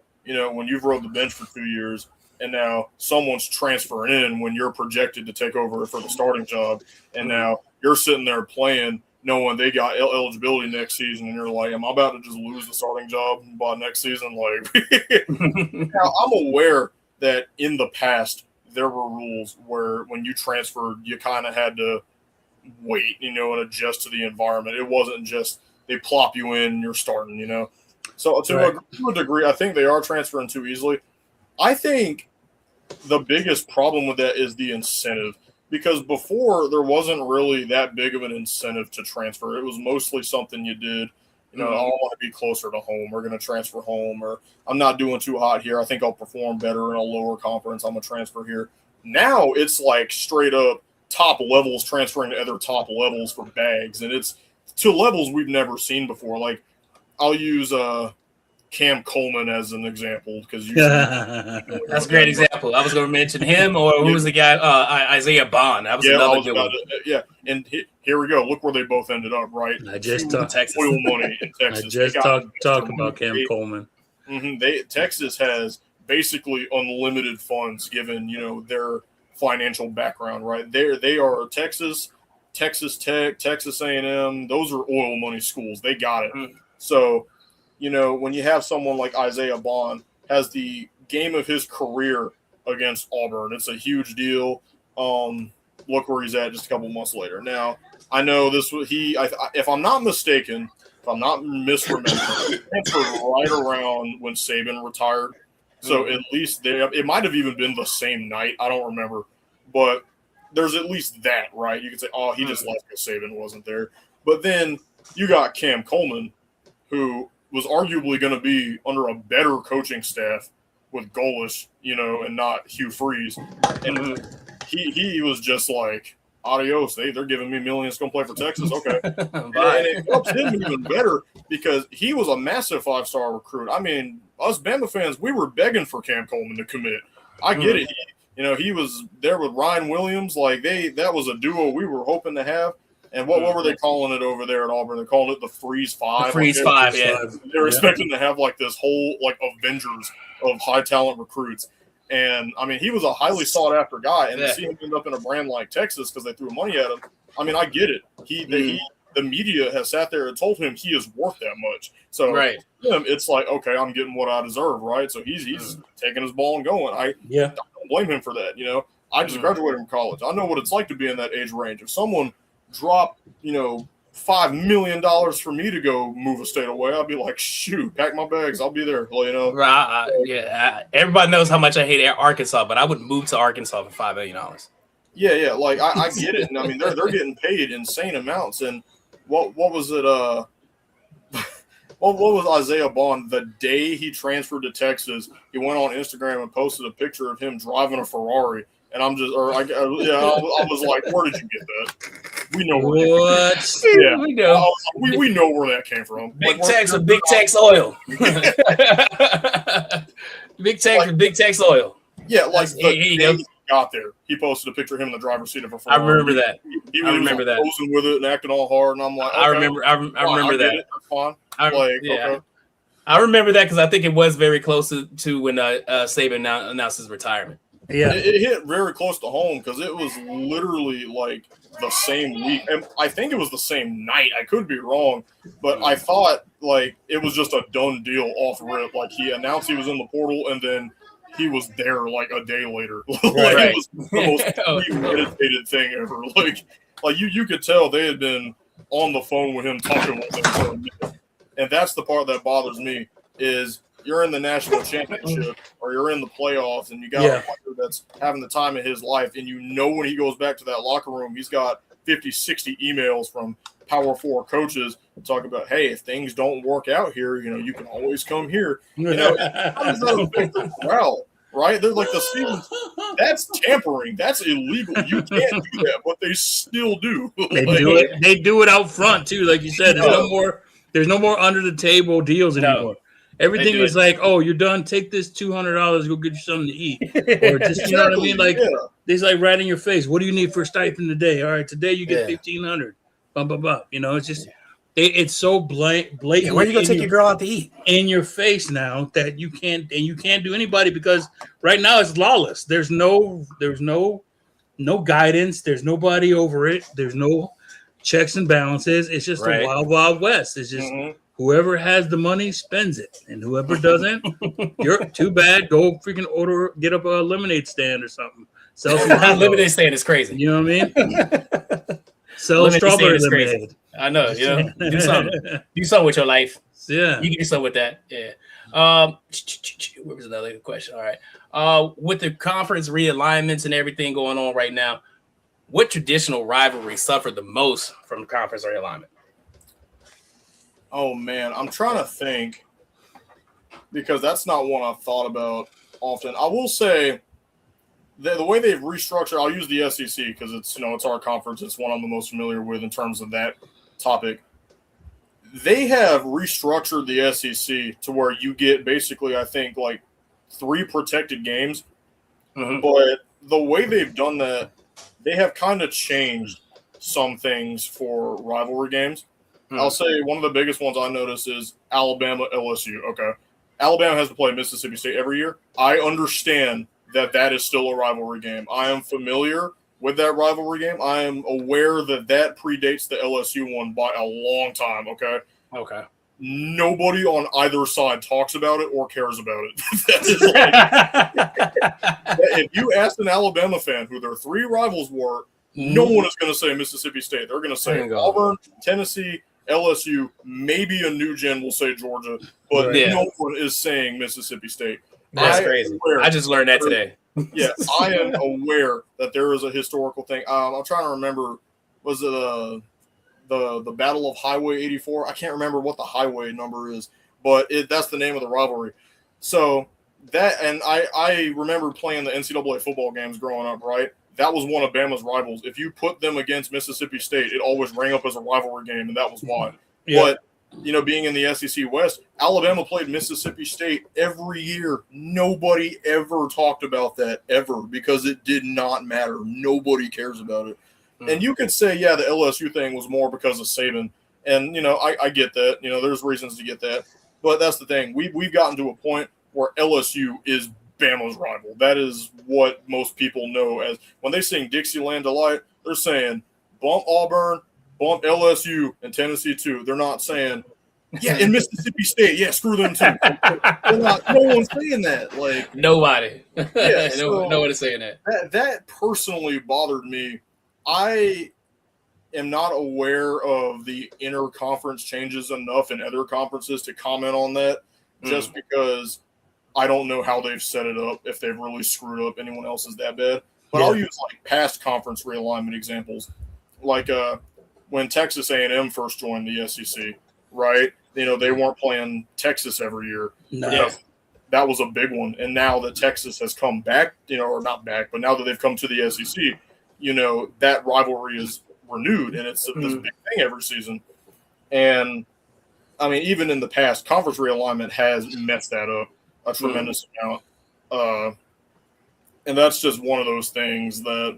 when you've rode the bench for 2 years and now someone's transferring in when you're projected to take over for the starting job, and now you're sitting there playing knowing they got eligibility next season, and you're like, am I about to just lose the starting job by next season? Like, now I'm aware that in the past there were rules where when you transferred, you kind of had to wait, and adjust to the environment. It wasn't just they plop you in and you're starting, So to a degree, I think they are transferring too easily. I think the biggest problem with that is the incentive, because before there wasn't really that big of an incentive to transfer. It was mostly something you did. I want to be closer to home. We're going to transfer home, or I'm not doing too hot here. I think I'll perform better in a lower conference. I'm going to transfer here. Now it's like straight up top levels transferring to other top levels for bags, and it's to levels we've never seen before. Like, I'll use Cam Coleman as an example, because that's a great example. I was going to mention him, or who was the guy? Isaiah Bond. That was another good one. And here we go. Look where they both ended up, right? I just talked Texas. Oil money in Texas. I just talked about Cam Coleman. Texas has basically unlimited funds given their financial background, right? They are Texas Tech, Texas A&M. Those are oil money schools. They got it. So, when you have someone like Isaiah Bond has the game of his career against Auburn, it's a huge deal. Look where he's at just a couple months later. Now, I know this was if I'm not mistaken, if I'm not misremembering, he transferred right around when Saban retired. So at least it might have even been the same night. I don't remember. But there's at least that, right? You could say, oh, he just left because Saban wasn't there. But then you got Cam Coleman, who was arguably going to be under a better coaching staff with Golish, and not Hugh Freeze. And he was just like, adios. They're giving me millions to come play for Texas. Okay. And it helps him even better because he was a massive 5-star recruit. I mean, us Bama fans, we were begging for Cam Coleman to commit. I get it. He was there with Ryan Williams. Like, that was a duo we were hoping to have. And what were they calling it over there at Auburn? They're calling it the Freeze 5. The Freeze 5, yeah. They're expecting to have like this whole like Avengers of high talent recruits. And I mean, he was a highly sought after guy, and to see him end up in a brand like Texas because they threw money at him. I mean, I get it. The media has sat there and told him he is worth that much. So him, it's like, okay, I'm getting what I deserve, right? So he's taking his ball and going. I don't blame him for that. I just graduated from college. I know what it's like to be in that age range. If someone dropped, $5 million for me to go move a state away, I'd be like, shoot, pack my bags. I'll be there. Right. Everybody knows how much I hate Arkansas, but I would move to Arkansas for $5 million. Yeah. Like, I get it. And I mean, they're getting paid insane amounts. And what was it? What was Isaiah Bond? The day he transferred to Texas, he went on Instagram and posted a picture of him driving a Ferrari. And I was like, where did you get that? We know where. What? Yeah, we know. We know where that came from. Big Tex oil. Big Tex with Big Tex oil. Yeah, like the day he got there, he posted a picture of him in the driver's seat of a Ferrari. I remember that. He was posing with it and acting all hard, and I'm like, okay, I remember that. That's fine. Okay. I remember that because I think it was very close to when Saban announced his retirement. Yeah, it hit very close to home because it was literally like the same week. And I think it was the same night. I could be wrong, but I thought like it was just a done deal off rip. Like he announced he was in the portal, and then he was there like a day later. Right. It was the most premeditated thing ever. Like you could tell they had been on the phone with him talking with him for a minute. And that's the part that bothers me is you're in the national championship or you're in the playoffs and you got a player that's having the time of his life, and you know when he goes back to that locker room, he's got 50, 60 emails from Power 4 coaches talking about, hey, if things don't work out here, you can always come here. How does that affect the morale? Right? They're like the Stevens. That's tampering. That's illegal. You can't do that, but they still do. They do it. They do it out front too, like you said. There's no more under the table deals anymore. Everything is like, oh, you're done. Take this $200. Go get you something to eat, or just you know what I mean. Like it's like right in your face. What do you need for a stipend today? All right, today you get $1,500. Bum bum bum. It's just it's so blatant. Where are you gonna take your girl out to eat? In your face now that you can't do anybody because right now it's lawless. There's no guidance. There's nobody over it. There's no checks and balances. It's just a wild, wild west. It's just whoever has the money spends it, and whoever doesn't, you're too bad. Go freaking get up a lemonade stand or something. Sell some lemonade stand is crazy. You know what I mean? Sell strawberry lemonade. I know. Do something. Do something with your life. Yeah, you can do something with that. Yeah. What was another question? All right. With the conference realignments and everything going on right now, what traditional rivalry suffered the most from the conference realignment? Oh man, I'm trying to think because that's not one I've thought about often. I will say the way they've restructured, I'll use the SEC because it's our conference. It's one I'm the most familiar with in terms of that topic. They have restructured the SEC to where you get basically, I think, like 3 protected games. But the way they've done that, they have kind of changed some things for rivalry games. I'll say one of the biggest ones I noticed is Alabama LSU. Okay. Alabama has to play Mississippi State every year. I understand that is still a rivalry game. I am familiar with that rivalry game. I am aware that predates the LSU one by a long time, okay? Okay. Nobody on either side talks about it or cares about it. If you ask an Alabama fan who their 3 rivals were, no one is going to say Mississippi State. They're going to say Auburn, Tennessee, LSU, maybe a new gen will say Georgia, but no one is saying Mississippi State. That's crazy. I just learned that today. Yeah, I am aware that there is a historical thing. I'm trying to remember, was it the Battle of Highway 84? I can't remember what the highway number is, but that's the name of the rivalry. So that, and I remember playing the NCAA football games growing up, right? That was one of Bama's rivals. If you put them against Mississippi State, it always rang up as a rivalry game, and that was why. But being in the SEC West, Alabama played Mississippi State every year. Nobody ever talked about that ever because it did not matter. Nobody cares about it. And you could say, the LSU thing was more because of Saban. And, I get that. There's reasons to get that. But that's the thing. We've gotten to a point where LSU is Bama's rival. That is what most people know as when they sing Dixieland Delight, they're saying bump Auburn, bump LSU, and Tennessee too. They're not saying, in Mississippi State, screw them too. No one's saying that. Like nobody. So no one is saying that. That personally bothered me. I am not aware of the inter-conference changes enough in other conferences to comment on that, just because I don't know how they've set it up, if they've really screwed up anyone else's that bad. But I'll use like past conference realignment examples. Like when Texas A&M first joined the SEC, right? They weren't playing Texas every year. No. That was a big one. And now that Texas has come back, or not back, but now that they've come to the SEC, that rivalry is renewed, and it's this big thing every season. And, I mean, even in the past, conference realignment has messed that up a tremendous amount. And that's just one of those things that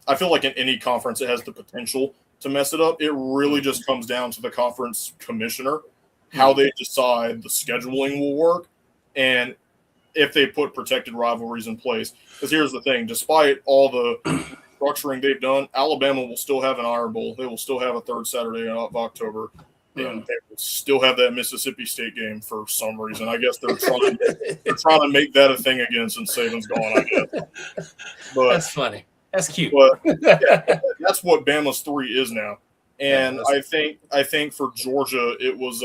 I feel like in any conference it has the potential to mess it up. It really just comes down to the conference commissioner, how they decide the scheduling will work, and if they put protected rivalries in place. Because here's the thing, despite all the structuring they've done, Alabama will still have an Iron Bowl. They will still have a third Saturday of October. And they will still have that Mississippi State game for some reason. I guess they're trying to make that a thing again since Saban's gone, I guess. But that's funny. That's cute. But yeah, that's what Bama's 3 is now. And I think for Georgia it was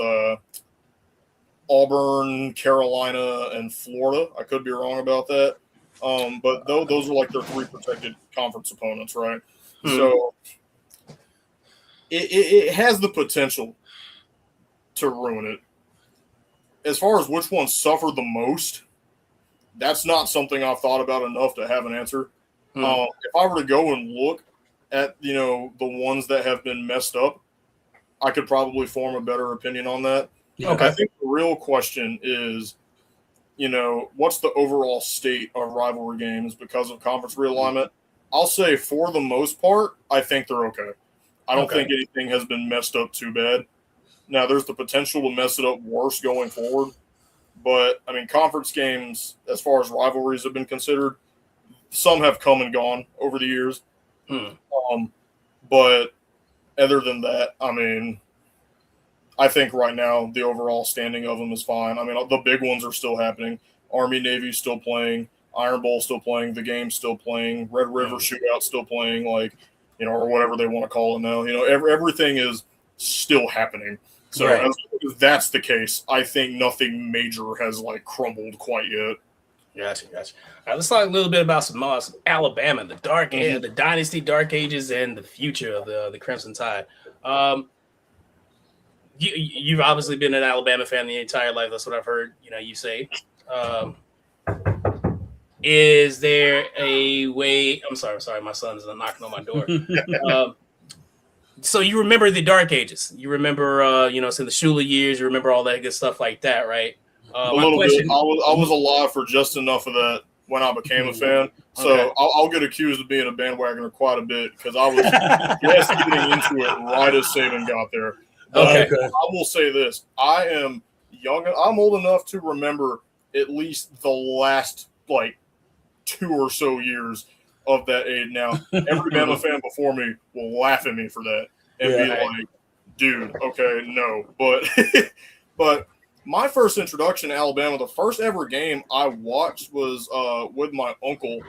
Auburn, Carolina, and Florida. I could be wrong about that. But those are like their 3 protected conference opponents, right? So it has the potential to ruin it. As far as which ones suffer the most, that's not something I've thought about enough to have an answer. If I were to go and look at, the ones that have been messed up, I could probably form a better opinion on that. Okay. I think the real question is, what's the overall state of rivalry games because of conference realignment? I'll say for the most part, I think they're okay. I don't think anything has been messed up too bad. Now, there's the potential to mess it up worse going forward. But, I mean, conference games, as far as rivalries have been considered, some have come and gone over the years. But other than that, I mean, I think right now the overall standing of them is fine. I mean, the big ones are still happening. Army, Navy still playing. Iron Bowl still playing. The game's still playing. Red River Shootout still playing, or whatever they want to call it now. Everything is still happening. So as long as that's the case, I think nothing major has, crumbled quite yet. Gotcha. All right, let's talk a little bit about some Alabama, the dark age, the dynasty, dark ages, and the future of the Crimson Tide. You've obviously been an Alabama fan the entire life. That's what I've heard. You say. Is there a way? I'm sorry. My son is knocking on my door. So you remember the dark ages? You remember, so the Shula years. You remember all that good stuff like that, right? A little bit. I was alive for just enough of that when I became a fan. So I'll get accused of being a bandwagoner quite a bit because I was just getting into it right as Saban got there. But I will say this. I am young. I'm old enough to remember at least the last, 2 or so years of that age. Now, every Bama fan before me will laugh at me for that and be like, dude, okay, no. But my first introduction to Alabama, the first ever game I watched was with my uncle,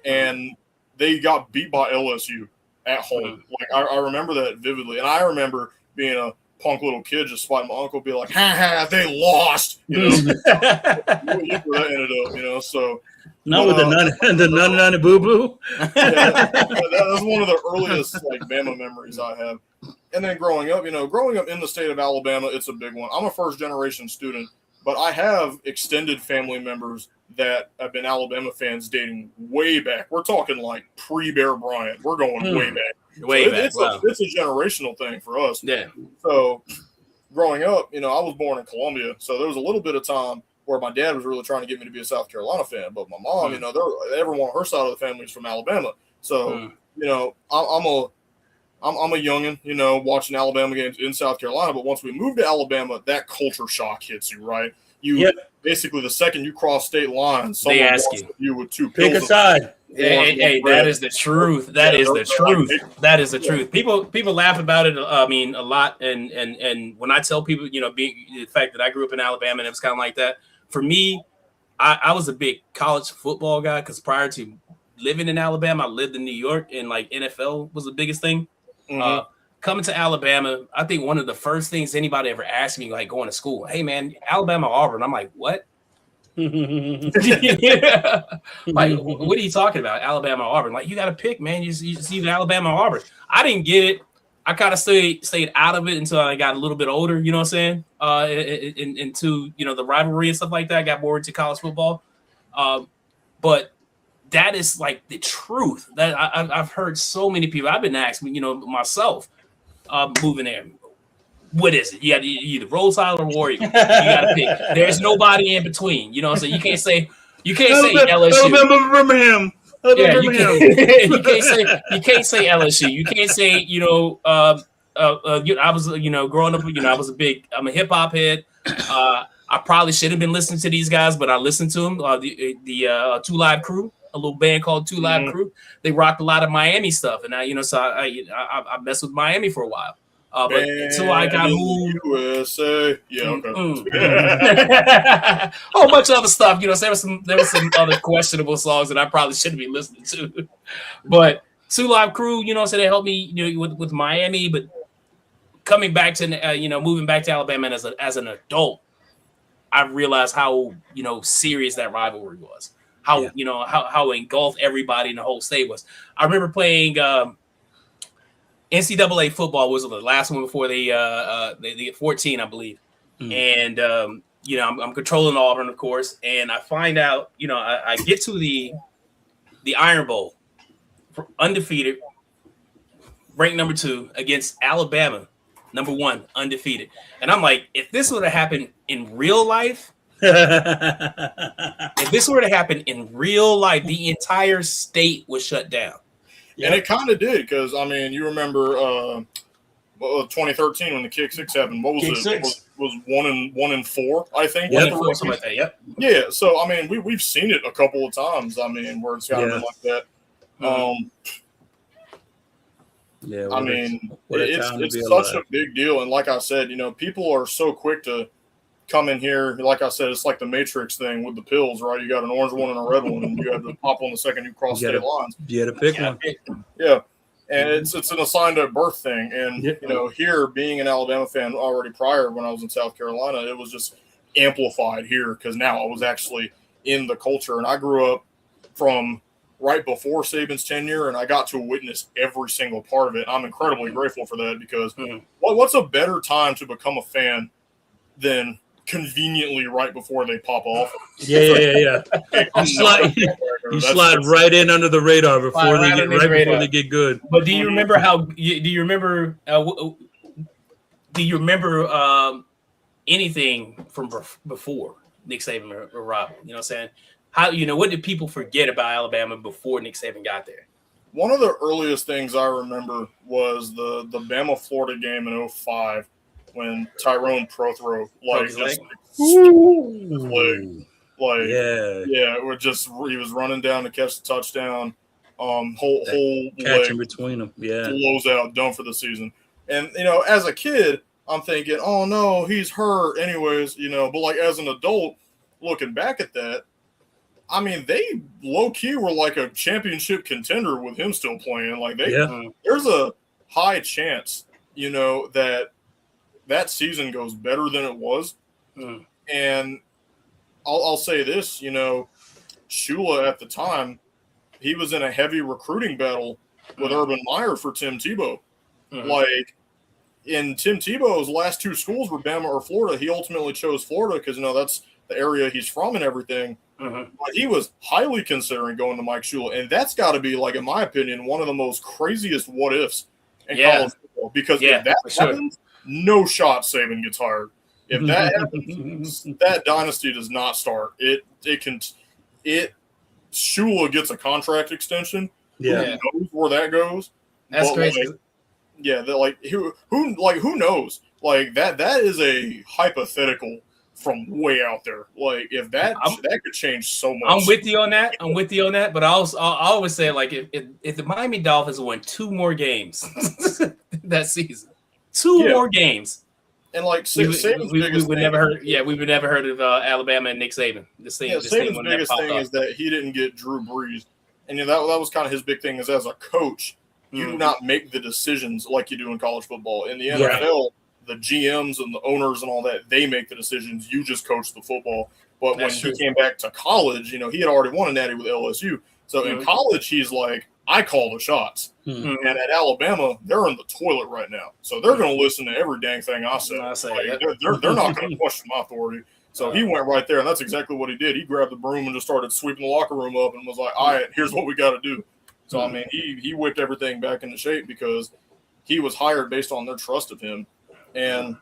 and they got beat by LSU at home. I remember that vividly. And I remember being a punk little kid just spotting my uncle, be like, ha, they lost. Look where that ended up, so. Not with the nun boo-boo. That was one of the earliest Bama memories I have. And then growing up in the state of Alabama, it's a big one. I'm a first-generation student, but I have extended family members that have been Alabama fans dating way back. We're talking pre-Bear Bryant. We're going way back. It's a generational thing for us. Yeah. So growing up, I was born in Columbia, so there was a little bit of time where my dad was really trying to get me to be a South Carolina fan, but my mom, everyone on her side of the family is from Alabama. So, I'm a youngin, watching Alabama games in South Carolina. But once we moved to Alabama, that culture shock hits you, right? Basically the second you cross state lines, they ask you with 2 pills. Pick a side. Hey, that is the truth. That is the truth. People laugh about it. I mean, a lot. And when I tell people, being the fact that I grew up in Alabama and it was kind of like that. For me, I was a big college football guy because prior to living in Alabama, I lived in New York, and NFL was the biggest thing. Coming to Alabama, I think one of the first things anybody ever asked me, going to school, hey man, Alabama, Auburn. I'm like, what? What are you talking about? Alabama, Auburn. You got to pick, man. You either Alabama or Auburn. I didn't get it. I kind of stayed out of it until I got a little bit older, you know what I'm saying? Into, the rivalry and stuff like that. I got more into college football. But that is the truth. That I've heard so many people. I've been asked, myself, moving there. What is it? You got either Roll Tide or Warrior. You got to pick. There's nobody in between. You know what I'm saying? You can't say LSU. Birmingham. Yeah, you can't say LSU. You can't say I was growing up. I'm a hip hop head. I probably should have been listening to these guys, but I listened to them. The 2 Live Crew. a little band called Two Live Crew. They rocked a lot of Miami stuff, and I messed with Miami for a while. But until I got moved, USA, yeah, okay. Whole bunch of other stuff. There was some other questionable songs that I probably shouldn't be listening to. But Two Live Crew, so they helped me, with Miami. But coming back to moving back to Alabama and as an adult, I realized how serious that rivalry was. How how engulfed everybody in the whole state was. I remember playing NCAA football was the last one before they get 14, I believe. And I'm controlling Auburn, of course, and I find out, I get to the Iron Bowl, undefeated, ranked number 2 against Alabama, number 1, undefeated. And I'm like, if this would have happened in real life, the entire state was shut down. And it kind of did, because, you remember 2013 when the Kick 6 happened. What was it? Was 1-4, I think. 1-4, something like that, yep. Yeah, so, we've seen it a couple of times, where it's kind of been like that. It's such a big deal. And like I said, people are so quick to come in here. Like I said, it's like the Matrix thing with the pills, right? You got an orange one and a red one, and you have to pop on the second you cross state lines. You had to pick one. Yeah. And it's an assigned at birth thing. And, here, being an Alabama fan already prior when I was in South Carolina, it was just amplified here because now I was actually in the culture. And I grew up from right before Saban's tenure, and I got to witness every single part of it. I'm incredibly grateful for that because what's a better time to become a fan than conveniently right before they pop off? Yeah. You slide right in under the radar before they get good. But do you remember anything from before Nick Saban arrival? You know what I'm saying? How what did people forget about Alabama before Nick Saban got there? One of the earliest things I remember was the Bama Florida game in 2005 when Tyrone Prothro he was running down to catch the touchdown, whole catching between them, blows out, done for the season. And as a kid, I'm thinking, oh no, he's hurt, anyways, But like as an adult, looking back at that, they low key were like a championship contender with him still playing. Like there's a high chance, that season goes better than it was. And I'll say this, Shula at the time, he was in a heavy recruiting battle with Urban Meyer for Tim Tebow. Like in Tim Tebow's last 2 schools were Bama or Florida. He ultimately chose Florida because that's the area he's from and everything. But he was highly considering going to Mike Shula, and that's got to be, like, in my opinion, one of the most craziest what ifs in college football. Because if that happens, no shot Saban gets hired. If that happens, that dynasty does not start. Shula gets a contract extension. Yeah, who knows where that goes? That's crazy. Who knows? Like that is a hypothetical from way out there. Like if that could change so much. I'm with you on that. But I always say, like, if the Miami Dolphins won 2 more games that season, 2 more games, and like we would never heard of Alabama and Nick Saban. Saban's biggest thing is that he didn't get Drew Brees, and that was kind of his big thing. Is as a coach, you do not make the decisions like you do in college football. In the NFL, the GMs and the owners and all that, they make the decisions. You just coach the football. But when he came back to college, he had already won a natty with LSU. So in college, he's like, I call the shots. And at Alabama, they're in the toilet right now. So they're going to listen to every dang thing I say. They're not going to question my authority. So he went right there, and that's exactly what he did. He grabbed the broom and just started sweeping the locker room up and was like, all right, here's what we got to do. So, he whipped everything back into shape because he was hired based on their trust of him. And,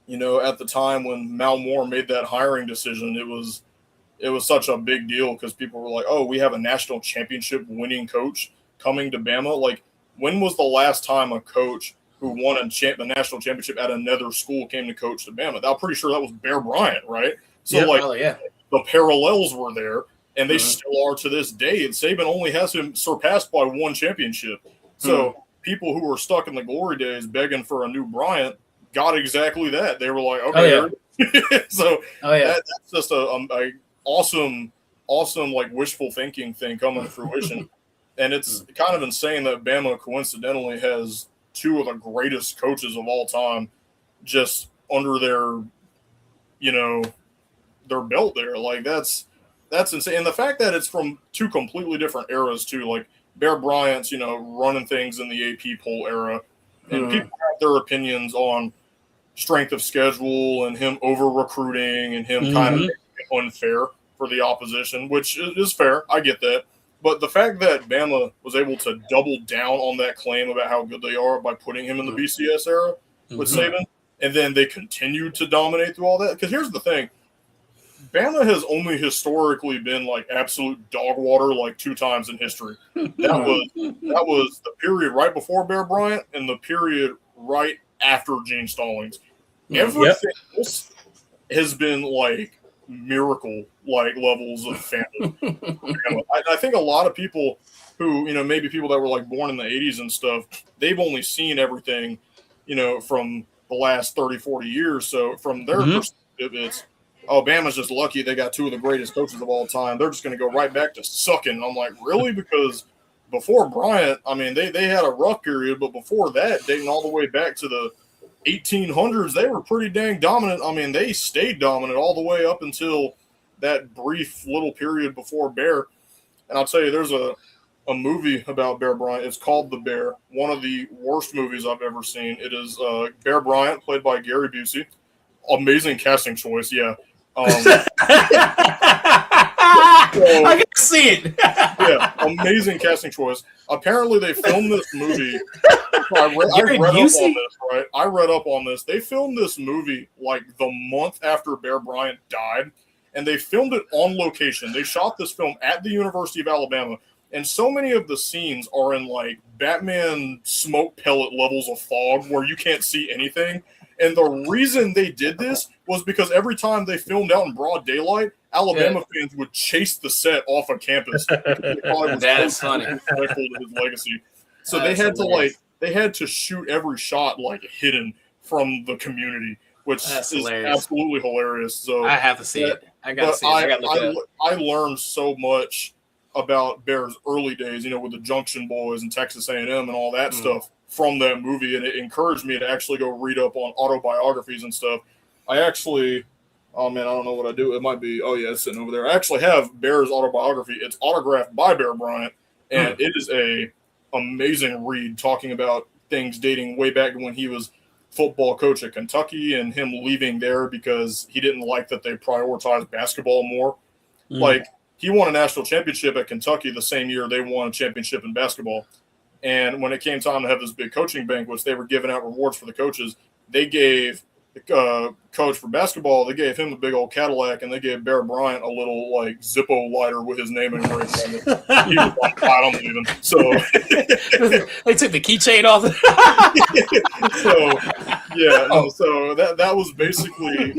at the time when Mal Moore made that hiring decision, it was such a big deal because people were like, oh, we have a national championship winning coach coming to Bama. Like, when was the last time a coach who won the national championship at another school came to coach to Bama? I'm pretty sure that was Bear Bryant, right? So, the parallels were there. and they still are to this day. And Saban only has him surpassed by one championship. So people who were stuck in the glory days begging for a new Bryant got exactly that. They were like, okay. So that's just a awesome like wishful thinking thing coming to fruition. And it's kind of insane that Bama coincidentally has two of the greatest coaches of all time just under their belt there. Like that's insane. And the fact that it's from two completely different eras too, like Bear Bryant's, running things in the AP poll era, and people have their opinions on strength of schedule and him over recruiting and him kind of making it unfair for the opposition, which is fair. I get that. But the fact that Bama was able to double down on that claim about how good they are by putting him in the BCS era with Saban, and then they continued to dominate through all that. Because here's the thing. Bama has only historically been like absolute dog water like 2 times in history. That was the period right before Bear Bryant and the period right after Gene Stallings. Everything else has been like miracle like levels of fandom. I think a lot of people who maybe people that were like born in the 80s and stuff, they've only seen everything from the last 30-40 years. So from their perspective, it's Bama's just lucky they got 2 of the greatest coaches of all time. They're just going to go right back to sucking. And I'm like, really? Because before Bryant, I mean, they had a rough period, but before that, dating all the way back to the 1800s, they were pretty dang dominant. I mean, they stayed dominant all the way up until that brief little period before Bear. And I'll tell you, there's a movie about Bear Bryant. It's called The Bear, one of the worst movies I've ever seen. It is Bear Bryant, played by Gary Busey. Amazing casting choice, yeah. I can see it. Yeah, amazing casting choice. Apparently, they filmed this movie. I read up on this. They filmed this movie like the month after Bear Bryant died, and they filmed it on location. They shot this film at the University of Alabama, and so many of the scenes are in like Batman smoke pellet levels of fog where you can't see anything. And the reason they did this was because every time they filmed out in broad daylight, Alabama fans would chase the set off of campus. That is funny. His legacy. So they had to shoot every shot like hidden from the community, which is absolutely hilarious. So I have to see it. I got to see it. I learned so much about Bear's early days, with the Junction Boys and Texas A&M and all that stuff from that movie, and it encouraged me to actually go read up on autobiographies and stuff. I actually, I don't know what I do. It might be, it's sitting over there. I actually have Bear's autobiography. It's autographed by Bear Bryant, and it is a amazing read talking about things dating way back to when he was football coach at Kentucky and him leaving there because he didn't like that they prioritized basketball more. Like, he won a national championship at Kentucky the same year they won a championship in basketball. And when it came time to have this big coaching banquet, they were giving out rewards for the coaches. They gave the coach for basketball, they gave him a big old Cadillac, and they gave Bear Bryant a little like Zippo lighter with his name engraved on it. He was like, I'm leaving. So they took the keychain off. So that was basically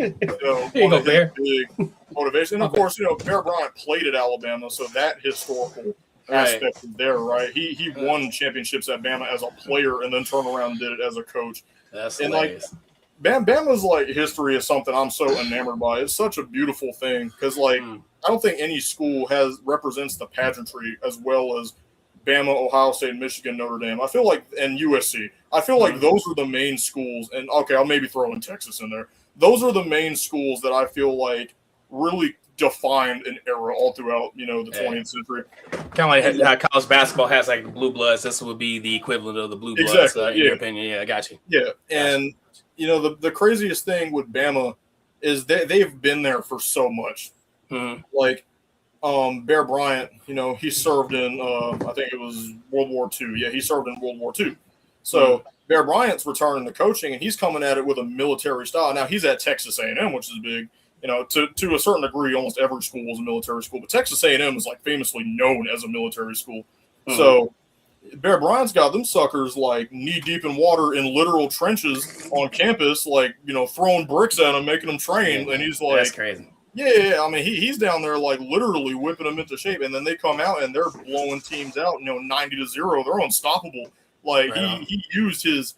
one of the big motivation. And of course, Bear Bryant played at Alabama, so that historical aspect is there, right? He won championships at Bama as a player and then turned around and did it as a coach. That's and hilarious. Bama's like history is something I'm so enamored by. It's such a beautiful thing because I don't think any school represents the pageantry as well as Bama, Ohio State, Michigan, Notre Dame. I feel like, and USC. I feel like those are the main schools. And okay, I'll maybe throw in Texas in there. Those are the main schools that I feel like really defined an era all throughout, the 20th century. Kind of like how college basketball has like the blue bloods. This would be the equivalent of the blue bloods, in your opinion. Yeah, I got you. Yeah, and the craziest thing with Bama is they've been there for so much. Like Bear Bryant, he served in I think it was World War II. Yeah, he served in World War II. So Bear Bryant's returning to coaching, and he's coming at it with a military style. Now he's at Texas A&M, which is big. To a certain degree, almost every school is a military school, but Texas A&M is like famously known as a military school. So Bear Bryant's got them suckers like knee deep in water in literal trenches on campus, like throwing bricks at them, making them train. And he's like, that's crazy. Yeah. I mean, he's down there like literally whipping them into shape, and then they come out and they're blowing teams out, 90-0. They're unstoppable. Like he used his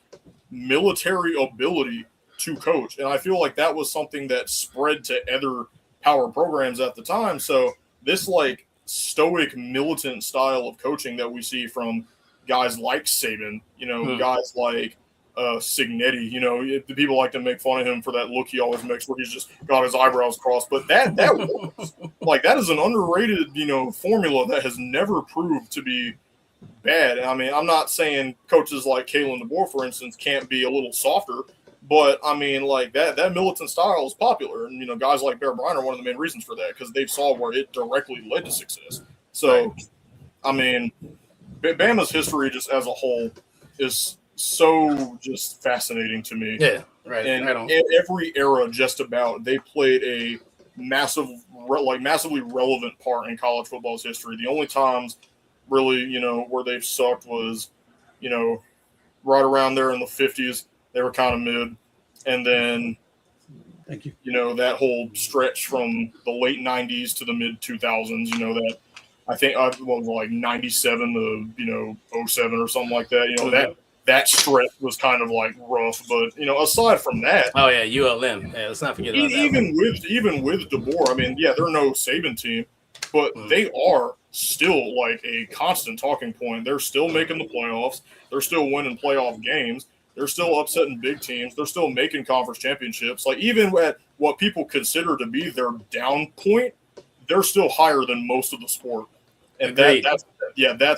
military ability to coach, and I feel like that was something that spread to other power programs at the time. So this like stoic militant style of coaching that we see from guys like Saban, guys like Signetti, the people like to make fun of him for that look he always makes where he's just got his eyebrows crossed, but that works. Like that is an underrated formula that has never proved to be bad. I mean, I'm not saying coaches like Kalen DeBoer, for instance, can't be a little softer, but I mean, like that militant style is popular, and guys like Bear Bryant are one of the main reasons for that because they saw where it directly led to success. So, I mean, Bama's history just as a whole is so just fascinating to me. Yeah, right. And right in every era, just about, they played a massively relevant part in college football's history. The only times really, where they've sucked was, right around there in the 50s. They were kind of mid. And then, thank you. That whole stretch from the late 90s to the mid 2000s, that I think like 97 to, 07 or something like that. That stretch was kind of like rough. But, aside from that. Oh, yeah, ULM. Yeah, let's not forget about that. Even with DeBoer, I mean, yeah, they're no Saban team, but they are still like a constant talking point. They're still making the playoffs. They're still winning playoff games. They're still upsetting big teams. They're still making conference championships. Like even at what people consider to be their down point, they're still higher than most of the sport. And that's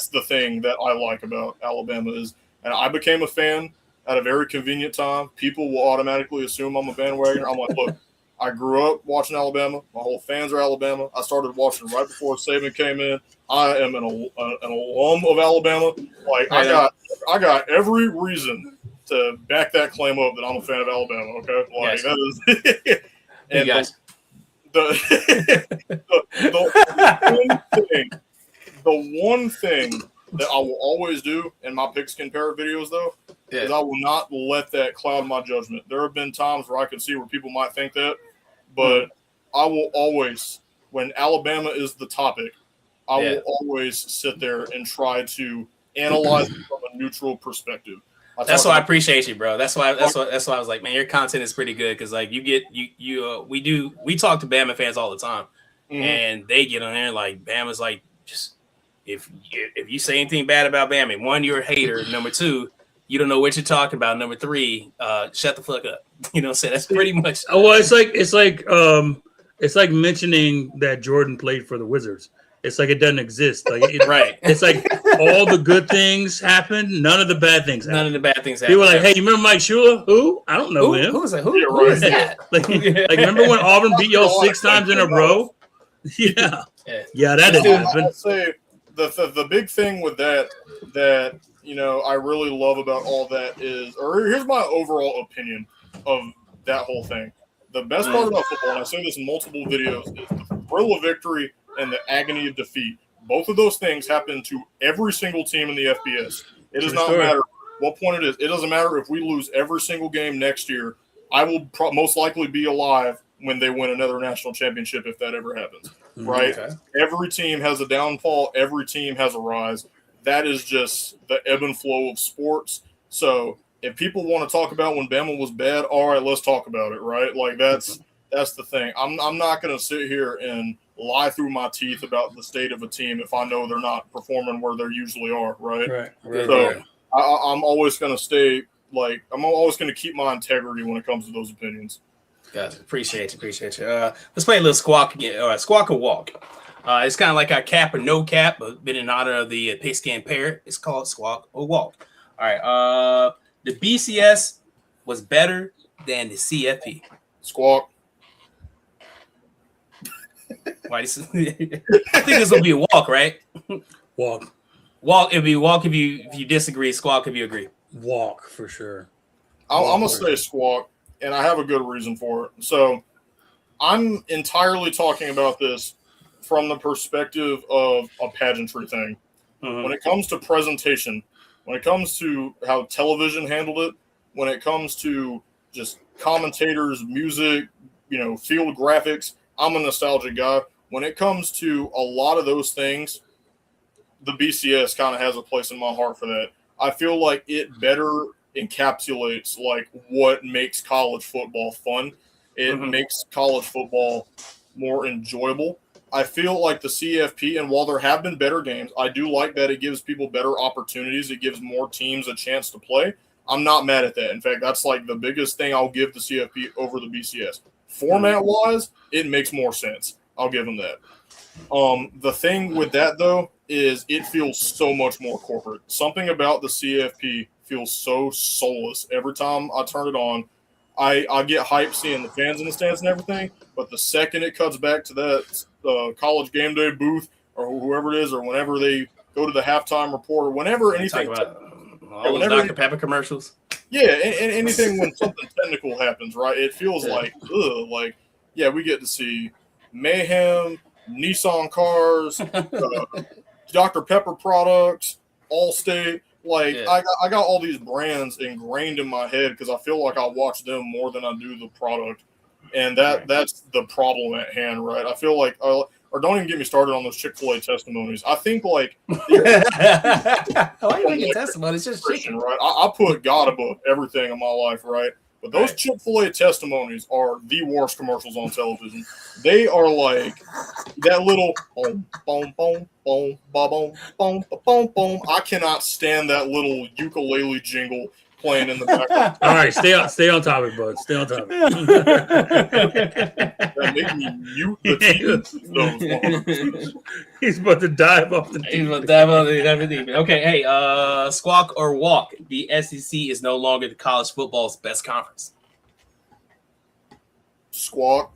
the thing that I like about Alabama is, and I became a fan at a very convenient time. People will automatically assume I'm a bandwagoner. I'm like, look, I grew up watching Alabama. My whole fans are Alabama. I started watching right before Saban came in. I am an alum of Alabama. Like I got every reason to back that claim up that I'm a fan of Alabama. Okay, like that is. And the one thing that I will always do in my Pigskin Parrot videos, though, is I will not let that cloud my judgment. There have been times where I can see where people might think that, but I will always, when Alabama is the topic, I will always sit there and try to analyze it from a neutral perspective. That's why I appreciate you, bro. That's why I was like, man, your content is pretty good because like we talk to Bama fans all the time, and they get on there like Bama's like just if you say anything bad about Bama, one, you're a hater. Number two, you don't know what you're talking about. Number three, shut the fuck up. So that's pretty much. Well, it's like mentioning that Jordan played for the Wizards. It's like it doesn't exist. Like right. It's like all the good things happen, none of the bad things happen. None of the bad things happen. People are like, hey, you remember Mike Shula? Who? I don't know him. Who is that? Who is that? Like remember when Auburn beat y'all 6 times in a row? Yeah, that didn't happen. I'll say the big thing with that I really love about all that is, or here's my overall opinion of that whole thing. The best part about football, and I say this in multiple videos, is the thrill of victory and the agony of defeat. Both of those things happen to every single team in the FBS. It does not matter what point it is. It doesn't matter if we lose every single game next year. I will most likely be alive when they win another national championship if that ever happens, right? Okay. Every team has a downfall. Every team has a rise. That is just the ebb and flow of sports. So if people want to talk about when Bama was bad, all right, let's talk about it, right? Like that's the thing. I'm not going to sit here and lie through my teeth about the state of a team if I know they're not performing where they usually are, right? So I'm always going to stay I'm always going to keep my integrity when it comes to those opinions. Gotcha. Appreciate you. Let's play a little squawk again. Squawk or walk. It's kind of like our cap or no cap, but been in honor of the Pigskin Parrot. It's called squawk or walk. All right. The BCS was better than the CFP. Squawk. Why? I think this will be a walk, right? Walk. It'd be walk if you disagree. Squawk if you agree. Walk for sure. I'm gonna say squawk, and I have a good reason for it. So I'm entirely talking about this from the perspective of a pageantry thing. When it comes to presentation, when it comes to how television handled it, when it comes to just commentators, music, field graphics, I'm a nostalgic guy. When it comes to a lot of those things, the BCS kind of has a place in my heart for that. I feel like it better encapsulates like what makes college football fun. It makes college football more enjoyable. I feel like the CFP, and while there have been better games, I do like that it gives people better opportunities. It gives more teams a chance to play. I'm not mad at that. In fact, that's like the biggest thing I'll give the CFP over the BCS. Format-wise, it makes more sense. I'll give them that. The thing with that, though, is it feels so much more corporate. Something about the CFP feels so soulless. Every time I turn it on, I get hyped seeing the fans in the stands and everything, but the second it cuts back to that college game day booth or whoever it is, or whenever they go to the halftime report or whenever anything. Talk about all those Dr. Pepper commercials. Yeah, and anything when something technical happens, right? It feels like, yeah, we get to see Mayhem, Nissan cars, Dr. Pepper products, Allstate. Like, yeah. I got all these brands ingrained in my head because I feel like I watch them more than I do the product. And that's the problem at hand, right? I feel like, or don't even get me started on those Chick-fil-A testimonies. I think, like, why are you making testimonies? It's just Christian, right? I put God above everything in my life, right? But those Chick-fil-A testimonies are the worst commercials on television. They are like that little boom, boom, boom, boom, boom, boom, boom, boom. I cannot stand that little ukulele jingle playing in the background. All right, stay on topic, bud. Stay on topic. That made me mute the TV. He's about to dive off the TV. Okay, hey, squawk or walk. The SEC is no longer the college football's best conference. Squawk.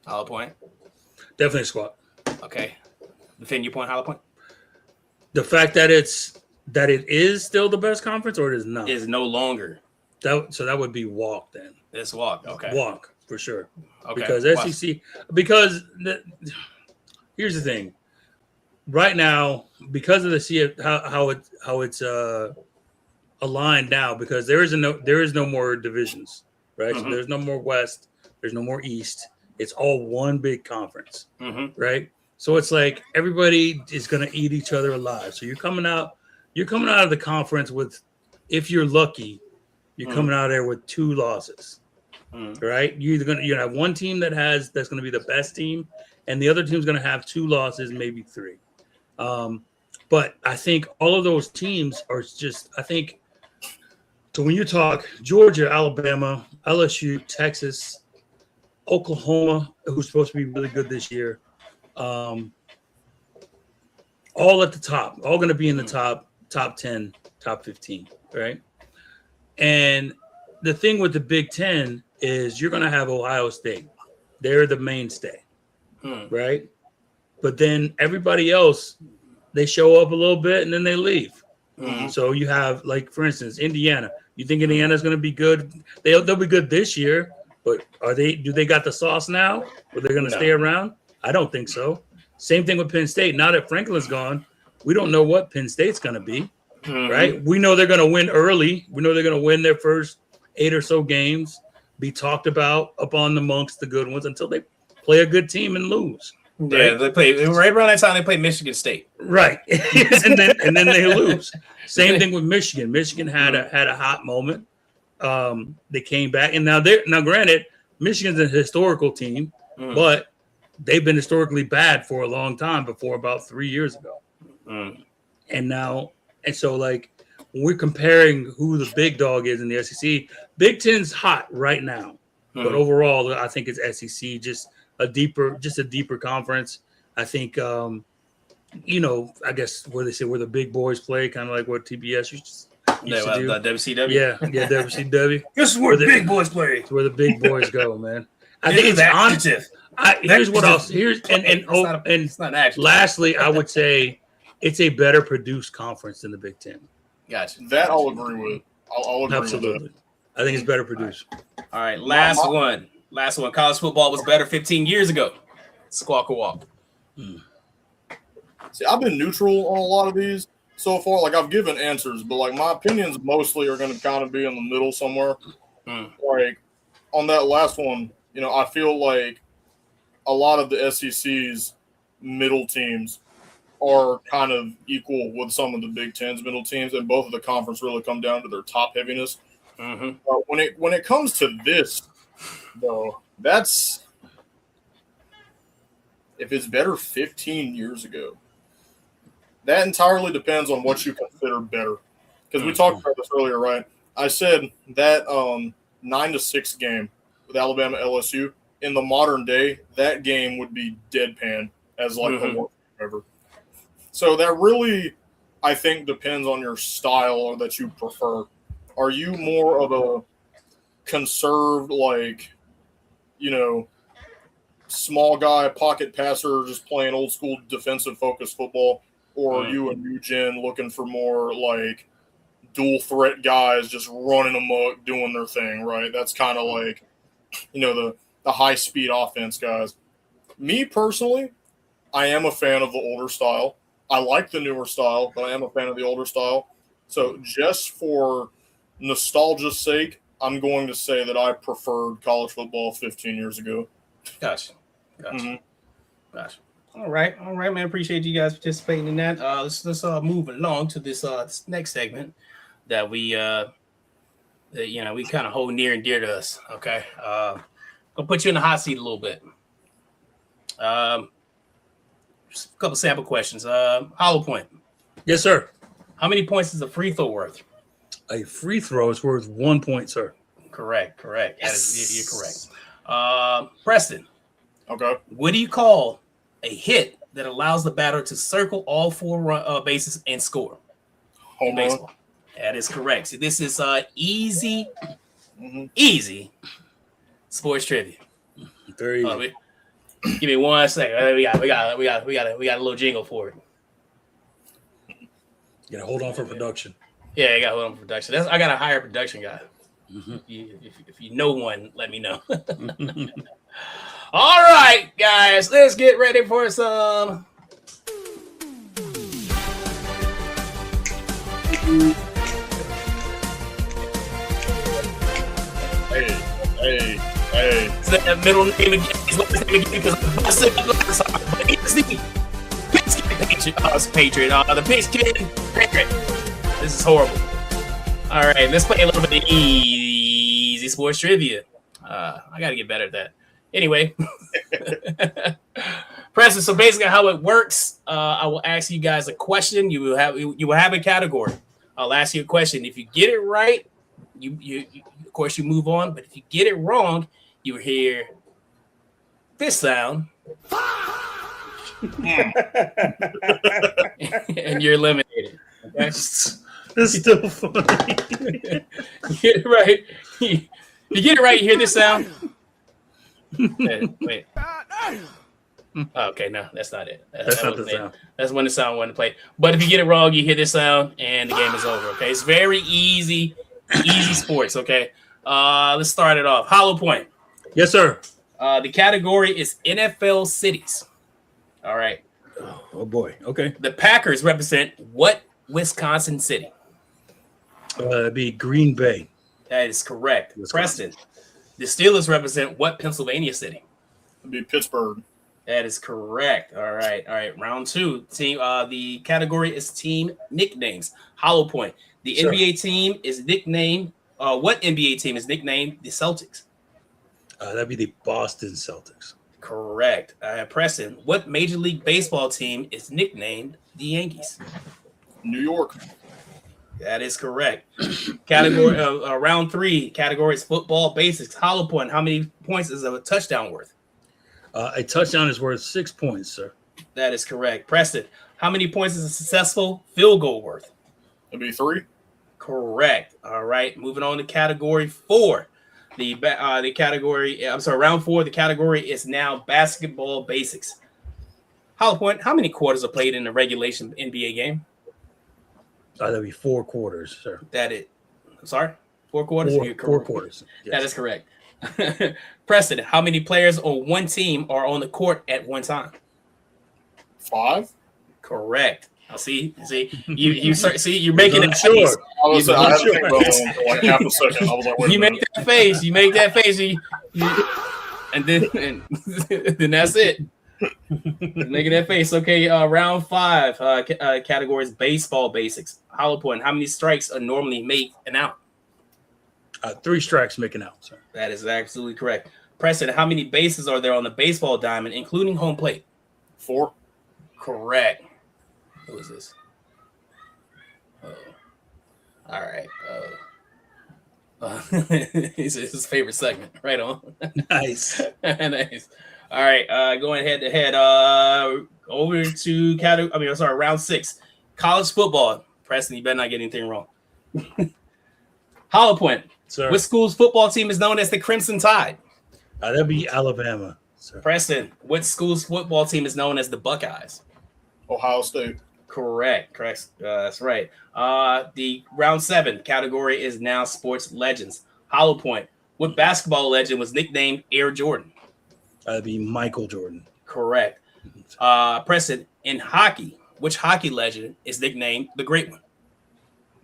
Hollow point. Definitely squawk. Okay. Defend your point, hollow point. The fact that it is still the best conference, or it is not? Is no longer. So that would be walk then. It's walk. Okay. Walk for sure. Okay. Because SEC. Because here's the thing. Right now, because of the CF, how it's aligned now, because there is no more divisions, right? So there's no more West, there's no more East. It's all one big conference, right? So it's like everybody is going to eat each other alive. So you're coming out of the conference with, if you're lucky, you're coming out of there with 2 losses, right? You're going to have one team that's going to be the best team, and the other team's going to have 2 losses, maybe 3. But I think all of those teams are just, so when you talk Georgia, Alabama, LSU, Texas, Oklahoma, who's supposed to be really good this year, all at the top, all going to be in the top 10, top 15, right? And the thing with the Big Ten is you're going to have Ohio State. They're the mainstay, right? But then everybody else, they show up a little bit and then they leave. So you have, like, for instance, Indiana. You think Indiana's going to be good? They'll be good this year, but do they got the sauce now? Or they're going to stay around? I don't think so. Same thing with Penn State. Now that Franklin's gone, we don't know what Penn State's going to be, right? We know they're going to win early. We know they're going to win their first 8 or so games, be talked about up on amongst the good ones until they play a good team and lose. Right? Yeah, they play right around that time. They play Michigan State, right? and then they lose. Same thing with Michigan. Michigan had a hot moment. They came back, and now granted, Michigan's a historical team, but they've been historically bad for a long time before about 3 years ago. And so like when we're comparing who the big dog is in the SEC, Big Ten's hot right now, but overall, I think it's SEC, just a deeper conference. I think, I guess where they say where the big boys play, kind of like what TBS used to do. WCW. Yeah, WCW. This is where the big boys play. It's where the big boys go, man. I think it's active. Here's what else. Lastly, I would say it's a better produced conference than the Big Ten. Gotcha. That I'll agree with. I'll agree Absolutely. with that. I think it's better produced. All right. Last one. College football was better 15 years ago. Squawk or walk. See, I've been neutral on a lot of these so far. Like, I've given answers, but like my opinions mostly are going to kind of be in the middle somewhere. Like on that last one, I feel like a lot of the SEC's middle teams are kind of equal with some of the Big Ten's middle teams, and both of the conference really come down to their top heaviness. Mm-hmm. When it comes to this, though, that's if it's better 15 years ago. That entirely depends on what you consider better. Because we talked about this earlier, right? I said that 9-6 game with Alabama LSU, in the modern day, that game would be deadpan as like the worst ever. So that really, I think, depends on your style or that you prefer. Are you more of a conserved, like, small guy, pocket passer, just playing old school defensive focused football? Or are you a new gen looking for more like dual threat guys just running amok, doing their thing, right? That's kind of like, the high speed offense guys. Me personally, I am a fan of the older style. I like the newer style, but I am a fan of the older style. So just for nostalgia's sake, I'm going to say that I preferred college football 15 years ago. Gotcha. All right, man. Appreciate you guys participating in that. Let's move along to this next segment that we we kind of hold near and dear to us. Okay, gonna put you in the hot seat a little bit. Just a couple sample questions. Hollow point. Yes, sir. How many points is a free throw worth? A free throw is worth 1 point, sir. Correct. Yes. You're correct. Preston. Okay. What do you call a hit that allows the batter to circle all four bases and score? Home run. That is correct. So this is easy sports trivia. Very easy. Give me 1 second. We got a little jingle for it. You gotta hold on for production. Yeah, I got to hold on for production. I got to hire a production guy. If you know one, let me know. All right, guys, let's get ready for some. Hey. Is that middle name again? Because I said but it's the Pigskin Patriot. The Pigskin Parrot. This is horrible. All right, let's play a little bit of easy sports trivia. I got to get better at that. Anyway, Preston. So basically, how it works, I will ask you guys a question. You will have a category. I'll ask you a question. If you get it right, you of course you move on. But if you get it wrong, you hear this sound, and you're eliminated. Okay? It's still funny. You get it right. You get it right. You hear this sound. Wait. Okay, no, that's not it. That's not the sound. That's when the sound wanted to play. But if you get it wrong, you hear this sound, and the game is over. Okay, it's very easy sports. Okay, let's start it off. Hollow point. Yes, sir. The category is NFL cities. All right. Oh boy. Okay. The Packers represent what Wisconsin city? It'd be Green Bay. That is correct. Wisconsin. Preston. The Steelers represent what Pennsylvania city? It'd be Pittsburgh. That is correct. All right. Round two. Team. The category is team nicknames. Hollow point. The NBA team is nicknamed. What NBA team is nicknamed the Celtics? That'd be the Boston Celtics. Correct. Preston. What Major League Baseball team is nicknamed the Yankees? New York. That is correct. Category round three. Category is football basics. Hollow point. How many points is a touchdown worth? A touchdown is worth 6 points, sir. That is correct. Preston. How many points is a successful field goal worth? It'd be 3. Correct. All right. Moving on to category 4. The category. I'm sorry. Round 4. The category is now basketball basics. Hollow point. How many quarters are played in a regulation NBA game? That'd be 4 quarters, sir. That it. I'm sorry. 4 quarters. 4 quarters. Yes. That is correct. Preston, how many players on one team are on the court at one time? 5. Correct. I'll see. You start. See, you're making it sure. face. I had to think about it for like half a second. I was like, wait a minute. You make that face. And then then that's it. Making that face. Okay, round 5 categories: baseball basics. Hollow point. How many strikes are normally made an out? 3 strikes make an out, sir. That is absolutely correct. Preston, how many bases are there on the baseball diamond, including home plate? 4. Correct. Who is this? Oh. All right. It's his favorite segment. Right on. Nice. Nice. All right. Going head to head. Over to round 6. College football. Preston, you better not get anything wrong. Hollow point. Sir. What school's football team is known as the Crimson Tide? That'd be Alabama, sir. Preston, what school's football team is known as the Buckeyes? Ohio State. Correct. That's right. The round 7 category is now sports legends. Hollow point. What basketball legend was nicknamed Air Jordan? That'd be Michael Jordan. Correct. Preston, in hockey, which hockey legend is nicknamed the Great One?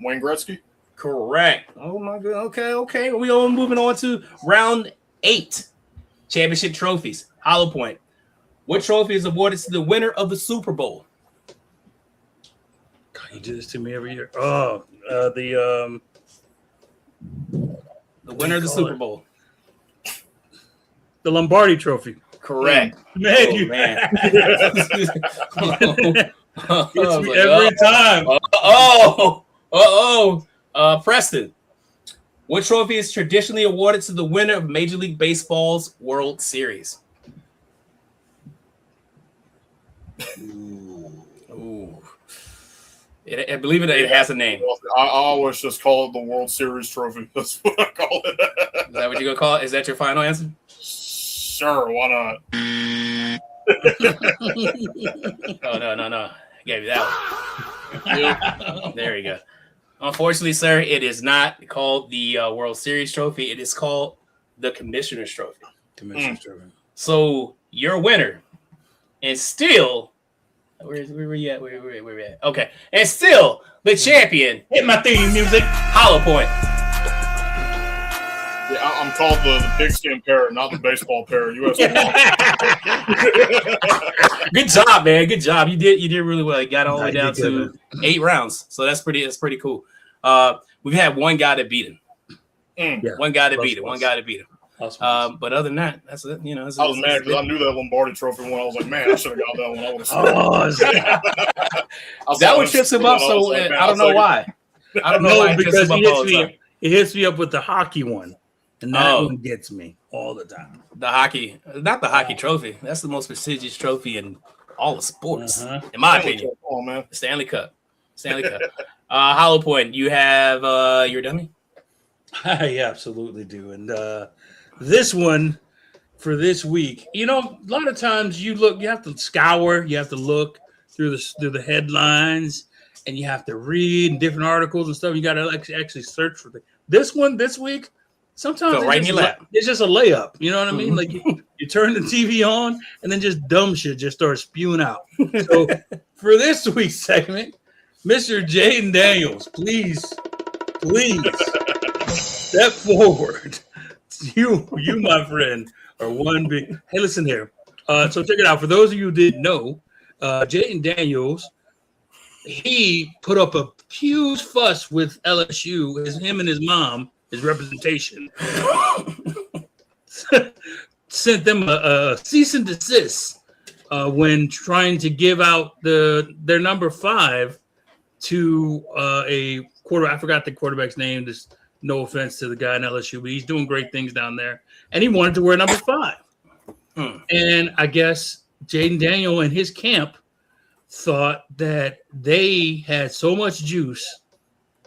Wayne Gretzky. Correct. Oh my God. Okay. We are moving on to round 8. Championship trophies. Hollow point. What trophy is awarded to the winner of the Super Bowl? God, you do this to me every year. Oh, the winner of the Super Bowl. The Lombardi Trophy. Correct. Man, man. Gets me every time. Preston. What trophy is traditionally awarded to the winner of Major League Baseball's World Series? Ooh. I believe it has a name. I always just call it the World Series trophy. That's what I call it. Is that what you're going to call it? Is that your final answer? Sure, why not? Oh, no. I gave you that one. Yep. There you go. Unfortunately, sir, it is not called the World Series trophy. It is called the Commissioner's Trophy. Trophy. So your winner is still where we at? Okay, and still the champion. Hit my theme music. Hollow point. Yeah, I'm called the Pigskin Parrot, not the baseball parrot. US. Good job, man. Good job. You did really well. You got all the way down to 8 rounds. So that's pretty cool. We've had one guy that beat him. Yeah. One guy to beat him. Awesome. But other than that, that's it. You know, I was mad because I knew that Lombardi Trophy one. I was like, man, I should have got that one. That one trips him up. So I don't know why. I don't know why because he hits me up with the hockey one. And that one gets me all the time. The hockey, not the hockey trophy. That's the most prestigious trophy in all of sports, in my opinion. Oh man, Stanley Cup. Hollow point. You have your dummy. I absolutely do. And this one for this week, you know, a lot of times you have to scour, you have to look through the headlines, and you have to read different articles and stuff. You got to actually search for this one this week. Sometimes it's just a layup. You know what I mean? Like you turn the TV on and then just dumb shit just starts spewing out. So for this week's segment, Mr. Jaden Daniels, please step forward. You, my friend, are one big. Hey, listen here. So check it out. For those of you who didn't know, Jaden Daniels, he put up a huge fuss with LSU. Him and his mom. His representation sent them a cease and desist when trying to give out their number 5 to a quarter. I forgot the quarterback's name. Just no offense to the guy in LSU, but he's doing great things down there. And he wanted to wear number 5. And I guess Jaden Daniel and his camp thought that they had so much juice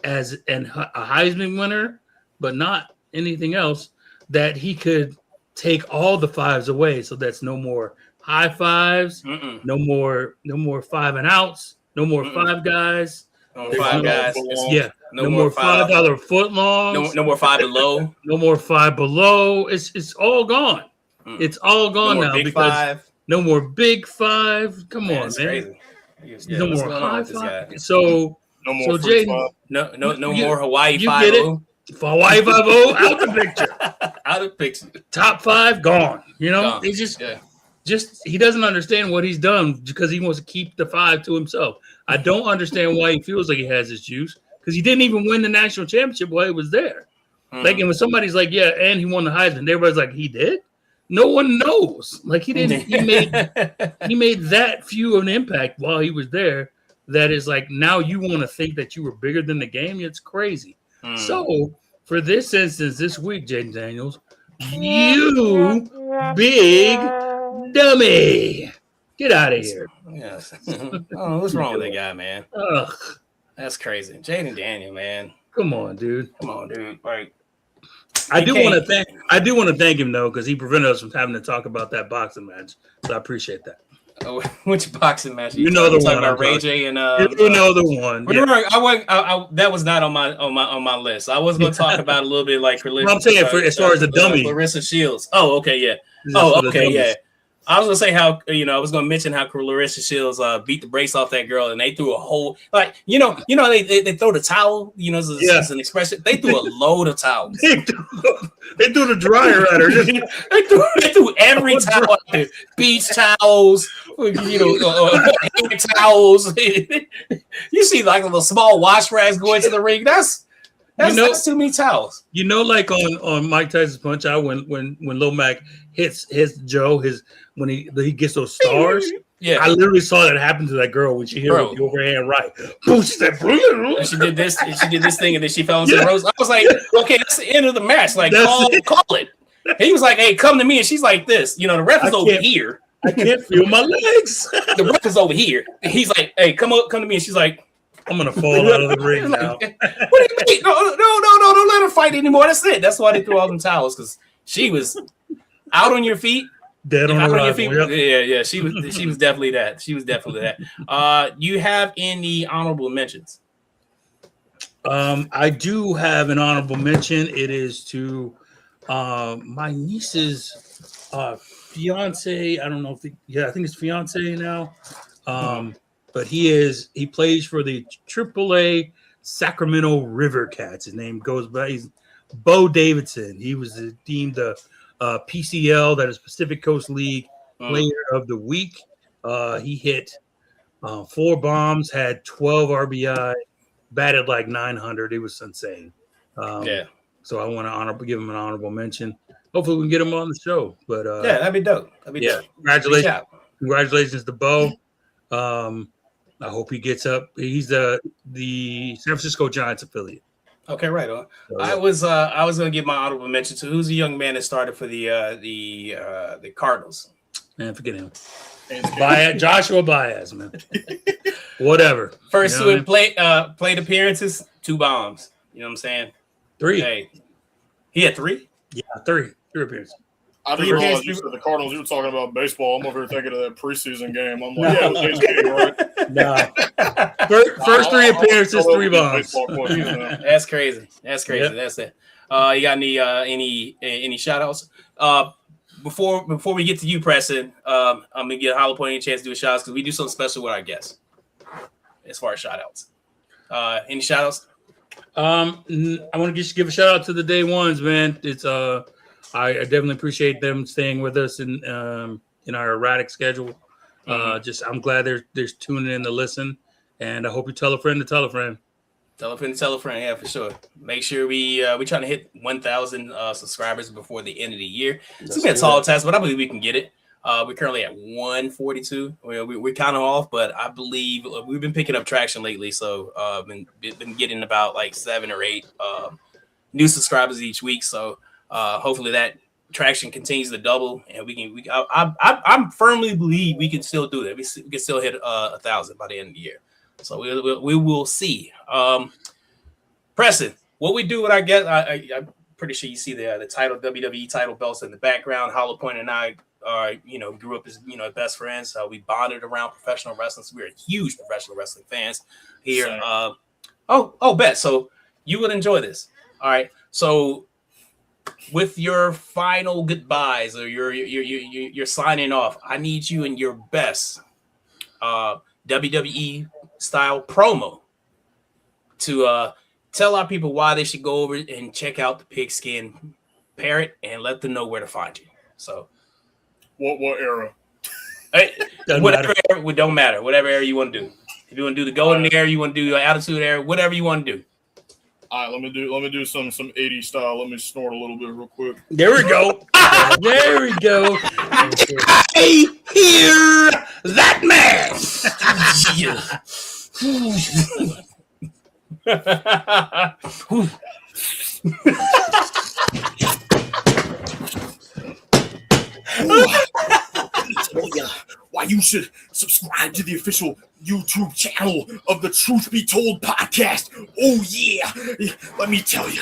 as a Heisman winner, but not anything else, that he could take all the 5s away. So that's no more high fives, no more 5 and outs, no more 5 guys. No 5 guys. Yeah. No more $5 foot longs. No more 5 below. No more 5 below. It's all gone. It's all gone now because 5. No more big 5. Come on, man. Crazy. No more high 5. So no more Jaden, no more Hawaii 5. Hawaii 5-0 out the picture. Out of the picture. Top 5 gone. You know, Gone. it's just he doesn't understand what he's done because he wants to keep the 5 to himself. I don't understand why he feels like he has his juice because he didn't even win the national championship while he was there. Like, and when somebody's like, yeah, and he won the Heisman, everybody's like, he did? No one knows. Like, he didn't. He made that few of an impact while he was there. That is like, now you want to think that you were bigger than the game? It's crazy. So, for this instance, this week, Jaden Daniels, you big dummy. Get out of here. Yes. Oh, what's wrong with that guy, man? Ugh. That's crazy. Jaden Daniel, man. Come on, dude. Come on, dude. Like, I do want to thank him though, because he prevented us from having to talk about that boxing match. So I appreciate that. Oh, which boxing match? You know the one about Ray J and you know the one. Yeah. I that was not on my list. I was going to talk about a little bit like I'm saying as far as the dummy, Clarissa Shields. Oh, okay, yeah. Oh, okay, yeah. I was gonna say how I was gonna mention how Clarissa Shields beat the brakes off that girl, and they threw a whole they throw the towel, as an expression. They threw a load of towels. They threw the dryer at her. they threw every towel out there. Beach towels, hand towels. You see like a little small wash rags going to the ring. That's too many towels. Like on Mike Tyson's Punch Out when Lil Mac hits Joe when he gets those stars. Yeah, I literally saw that happen to that girl when she hit with the overhand right. Boom, she said, and she did this thing, and then she fell into the ropes. I was like, okay, that's the end of the match. Like, call it. He was like, hey, come to me, and she's like this. The ref is over here. I can't feel my legs. The ref is over here. He's like, hey, come to me, and she's like, I'm gonna fall out of the ring now. What do you mean? No, don't let her fight anymore. That's it. That's why they threw all them towels, because she was out on your feet. Dead on your feet. Yep. Yeah. She was definitely that. She was definitely that. You have any honorable mentions? I do have an honorable mention. It is to my niece's fiance. I don't know I think it's fiance now. But he plays for the AAA Sacramento River Cats. His name goes by Bo Davidson. He was deemed the PCL, that is Pacific Coast League Player of the Week. He hit 4 bombs, had 12 RBI, batted like 900. It was insane. So I want to give him an honorable mention. Hopefully we can get him on the show. But that'd be dope. Dope. Congratulations to Bo. I hope he gets up. He's the San Francisco Giants affiliate. Okay, right on. So, I was going to give my honorable mention to who's the young man that started for the Cardinals. Man, forget him. Joshua Baez, man. Whatever. First 2 plate appearances, 2 bombs. You know what I'm saying? 3. Hey, he had 3. Yeah, 3 appearances. I didn't realize you said the Cardinals. You were talking about baseball. I'm over here thinking of that preseason game. I'm like, it was game, right? No. First 3 appearances, 3 bombs. That's crazy. Yep. That's it. You got any shout outs? Before we get to you, Preston, I'm gonna get Hollow Point a chance to do a shout outs because we do something special with our guests as far as shout outs. Any shout outs? I want to just give a shout out to the day ones, man. It's I definitely appreciate them staying with us in our erratic schedule. I'm glad they're tuning in to listen, and I hope you tell a friend to tell a friend. Tell a friend to tell a friend, yeah, for sure. Make sure we trying to hit 1,000 subscribers before the end of the year. It's gonna be a tall task, but I believe we can get it. We're currently at 142. We're kind of off, but I believe we've been picking up traction lately. So been getting about like 7 or 8 new subscribers each week. So hopefully that traction continues to double, and I firmly believe we can still do that. We can still hit 1,000 by the end of the year. So we will see. Preston, what we do with our guests, I'm pretty sure you see the title WWE title belts in the background. Hollow Point and I grew up as best friends. We bonded around professional wrestling. So we're huge professional wrestling fans here. Bet. So you would enjoy this. All right. So with your final goodbyes or you're signing off, I need you in your best WWE style promo to tell our people why they should go over and check out the Pigskin Parrot and let them know where to find you. So, what era? Whatever era, it don't matter. Whatever era you want to do. If you want to do the golden era, you want to do your attitude era, whatever you want to do. All right, let me do some 80s style. Let me snort a little bit real quick. There we go. There we go. I hear that man. Tell you why you should subscribe to the official YouTube channel of the Truth Be Told podcast. Oh yeah, let me tell you,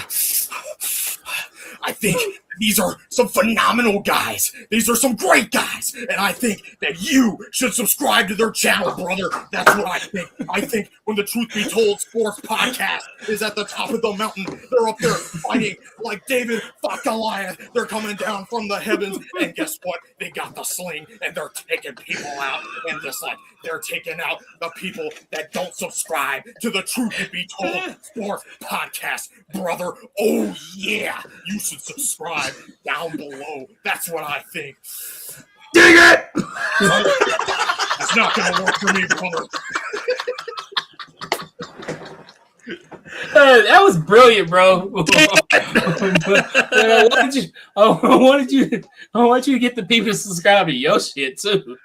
I think these are some phenomenal guys. These are some great guys, and I think that you should subscribe to their channel, brother. That's what I think. I think when the Truth Be Told Sports Podcast is at the top of the mountain, they're up there fighting like David fought Goliath. They're coming down from the heavens, and guess what? They got the sling, and they're taking people out, and just like they're taking out the people that don't subscribe to the Truth Be Told Sports Podcast, brother. Oh yeah, you should subscribe down below. That's what I think. Dig it! It's not gonna work for me, brother. That was brilliant, bro. I want you to get the people to subscribe to your shit too.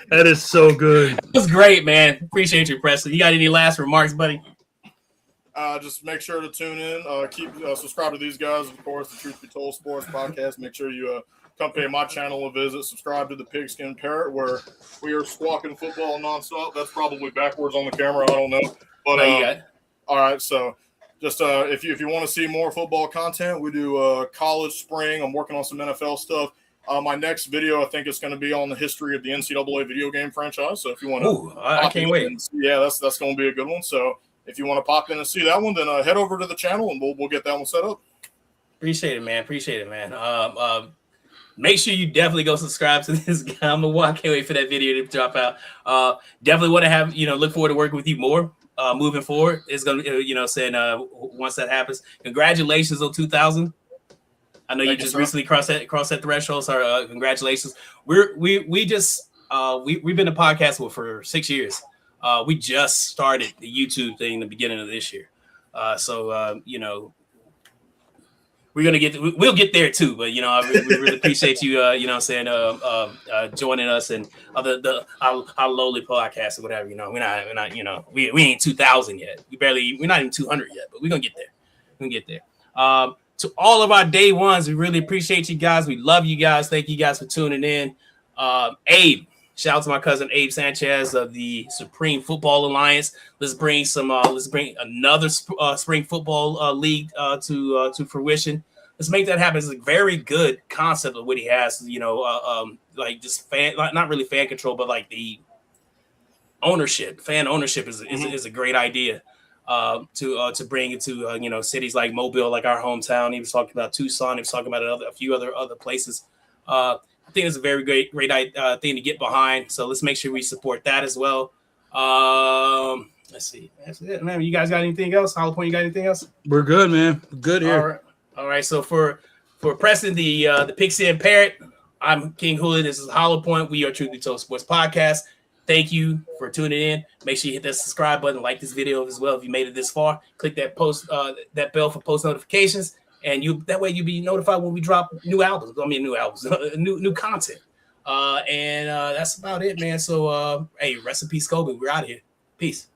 That is so good. It was great, man. Appreciate you, Preston. You got any last remarks, buddy? Just make sure to tune in. Keep subscribe to these guys, of course, the Truth Be Told Sports Podcast. Make sure you come pay my channel a visit. Subscribe to the Pigskin Parrot, where we are squawking football nonstop. That's probably backwards on the camera. I don't know. But all right, so just if you want to see more football content, we do college, spring. I'm working on some NFL stuff. My next video, I think, is going to be on the history of the NCAA video game franchise. So if you want to, I can't wait. Yeah, that's going to be a good one. So if you want to pop in and see that one, then head over to the channel and we'll get that one set up. Appreciate it, man. Make sure you definitely go subscribe to this guy. I can't wait for that video to drop out. Definitely want to have, look forward to working with you more moving forward. It's going to, once that happens, congratulations on 2,000. I know you just recently crossed that threshold. So congratulations. We've been a podcast for 6 years. We just started the YouTube thing in the beginning of this year. We'll get there too. But we really appreciate you, joining us and our lowly podcast or whatever. We're not, we ain't 2,000 yet. We're not even 200 yet, but we're gonna get there. To all of our day ones, we really appreciate you guys. We love you guys. Thank you guys for tuning in. Abe. Shout out to my cousin Abe Sanchez of the Supreme Football Alliance. Let's bring another spring football league to fruition. Let's make that happen. It's a very good concept of what he has. Like just not really fan control, but like the ownership. Fan ownership is a great idea to bring it to cities like Mobile, like our hometown. He was talking about Tucson. He was talking about a few other places. I think it's a very great thing to get behind. So let's make sure we support that as well. Let's see. That's it, man. You guys got anything else? Hollow Point, you got anything else? We're good, man. Good here. All right. So for Preston, the Pigskin Parrot, I'm King Hula. This is Hollow Point. We are Truth Be Told Sports Podcast. Thank you for tuning in. Make sure you hit that subscribe button, like this video as well if you made it this far. Click that that bell for post notifications. And that way you'll be notified when we drop new albums. New content. And that's about it, man. So, hey, rest in peace, Kobe. We're out of here. Peace.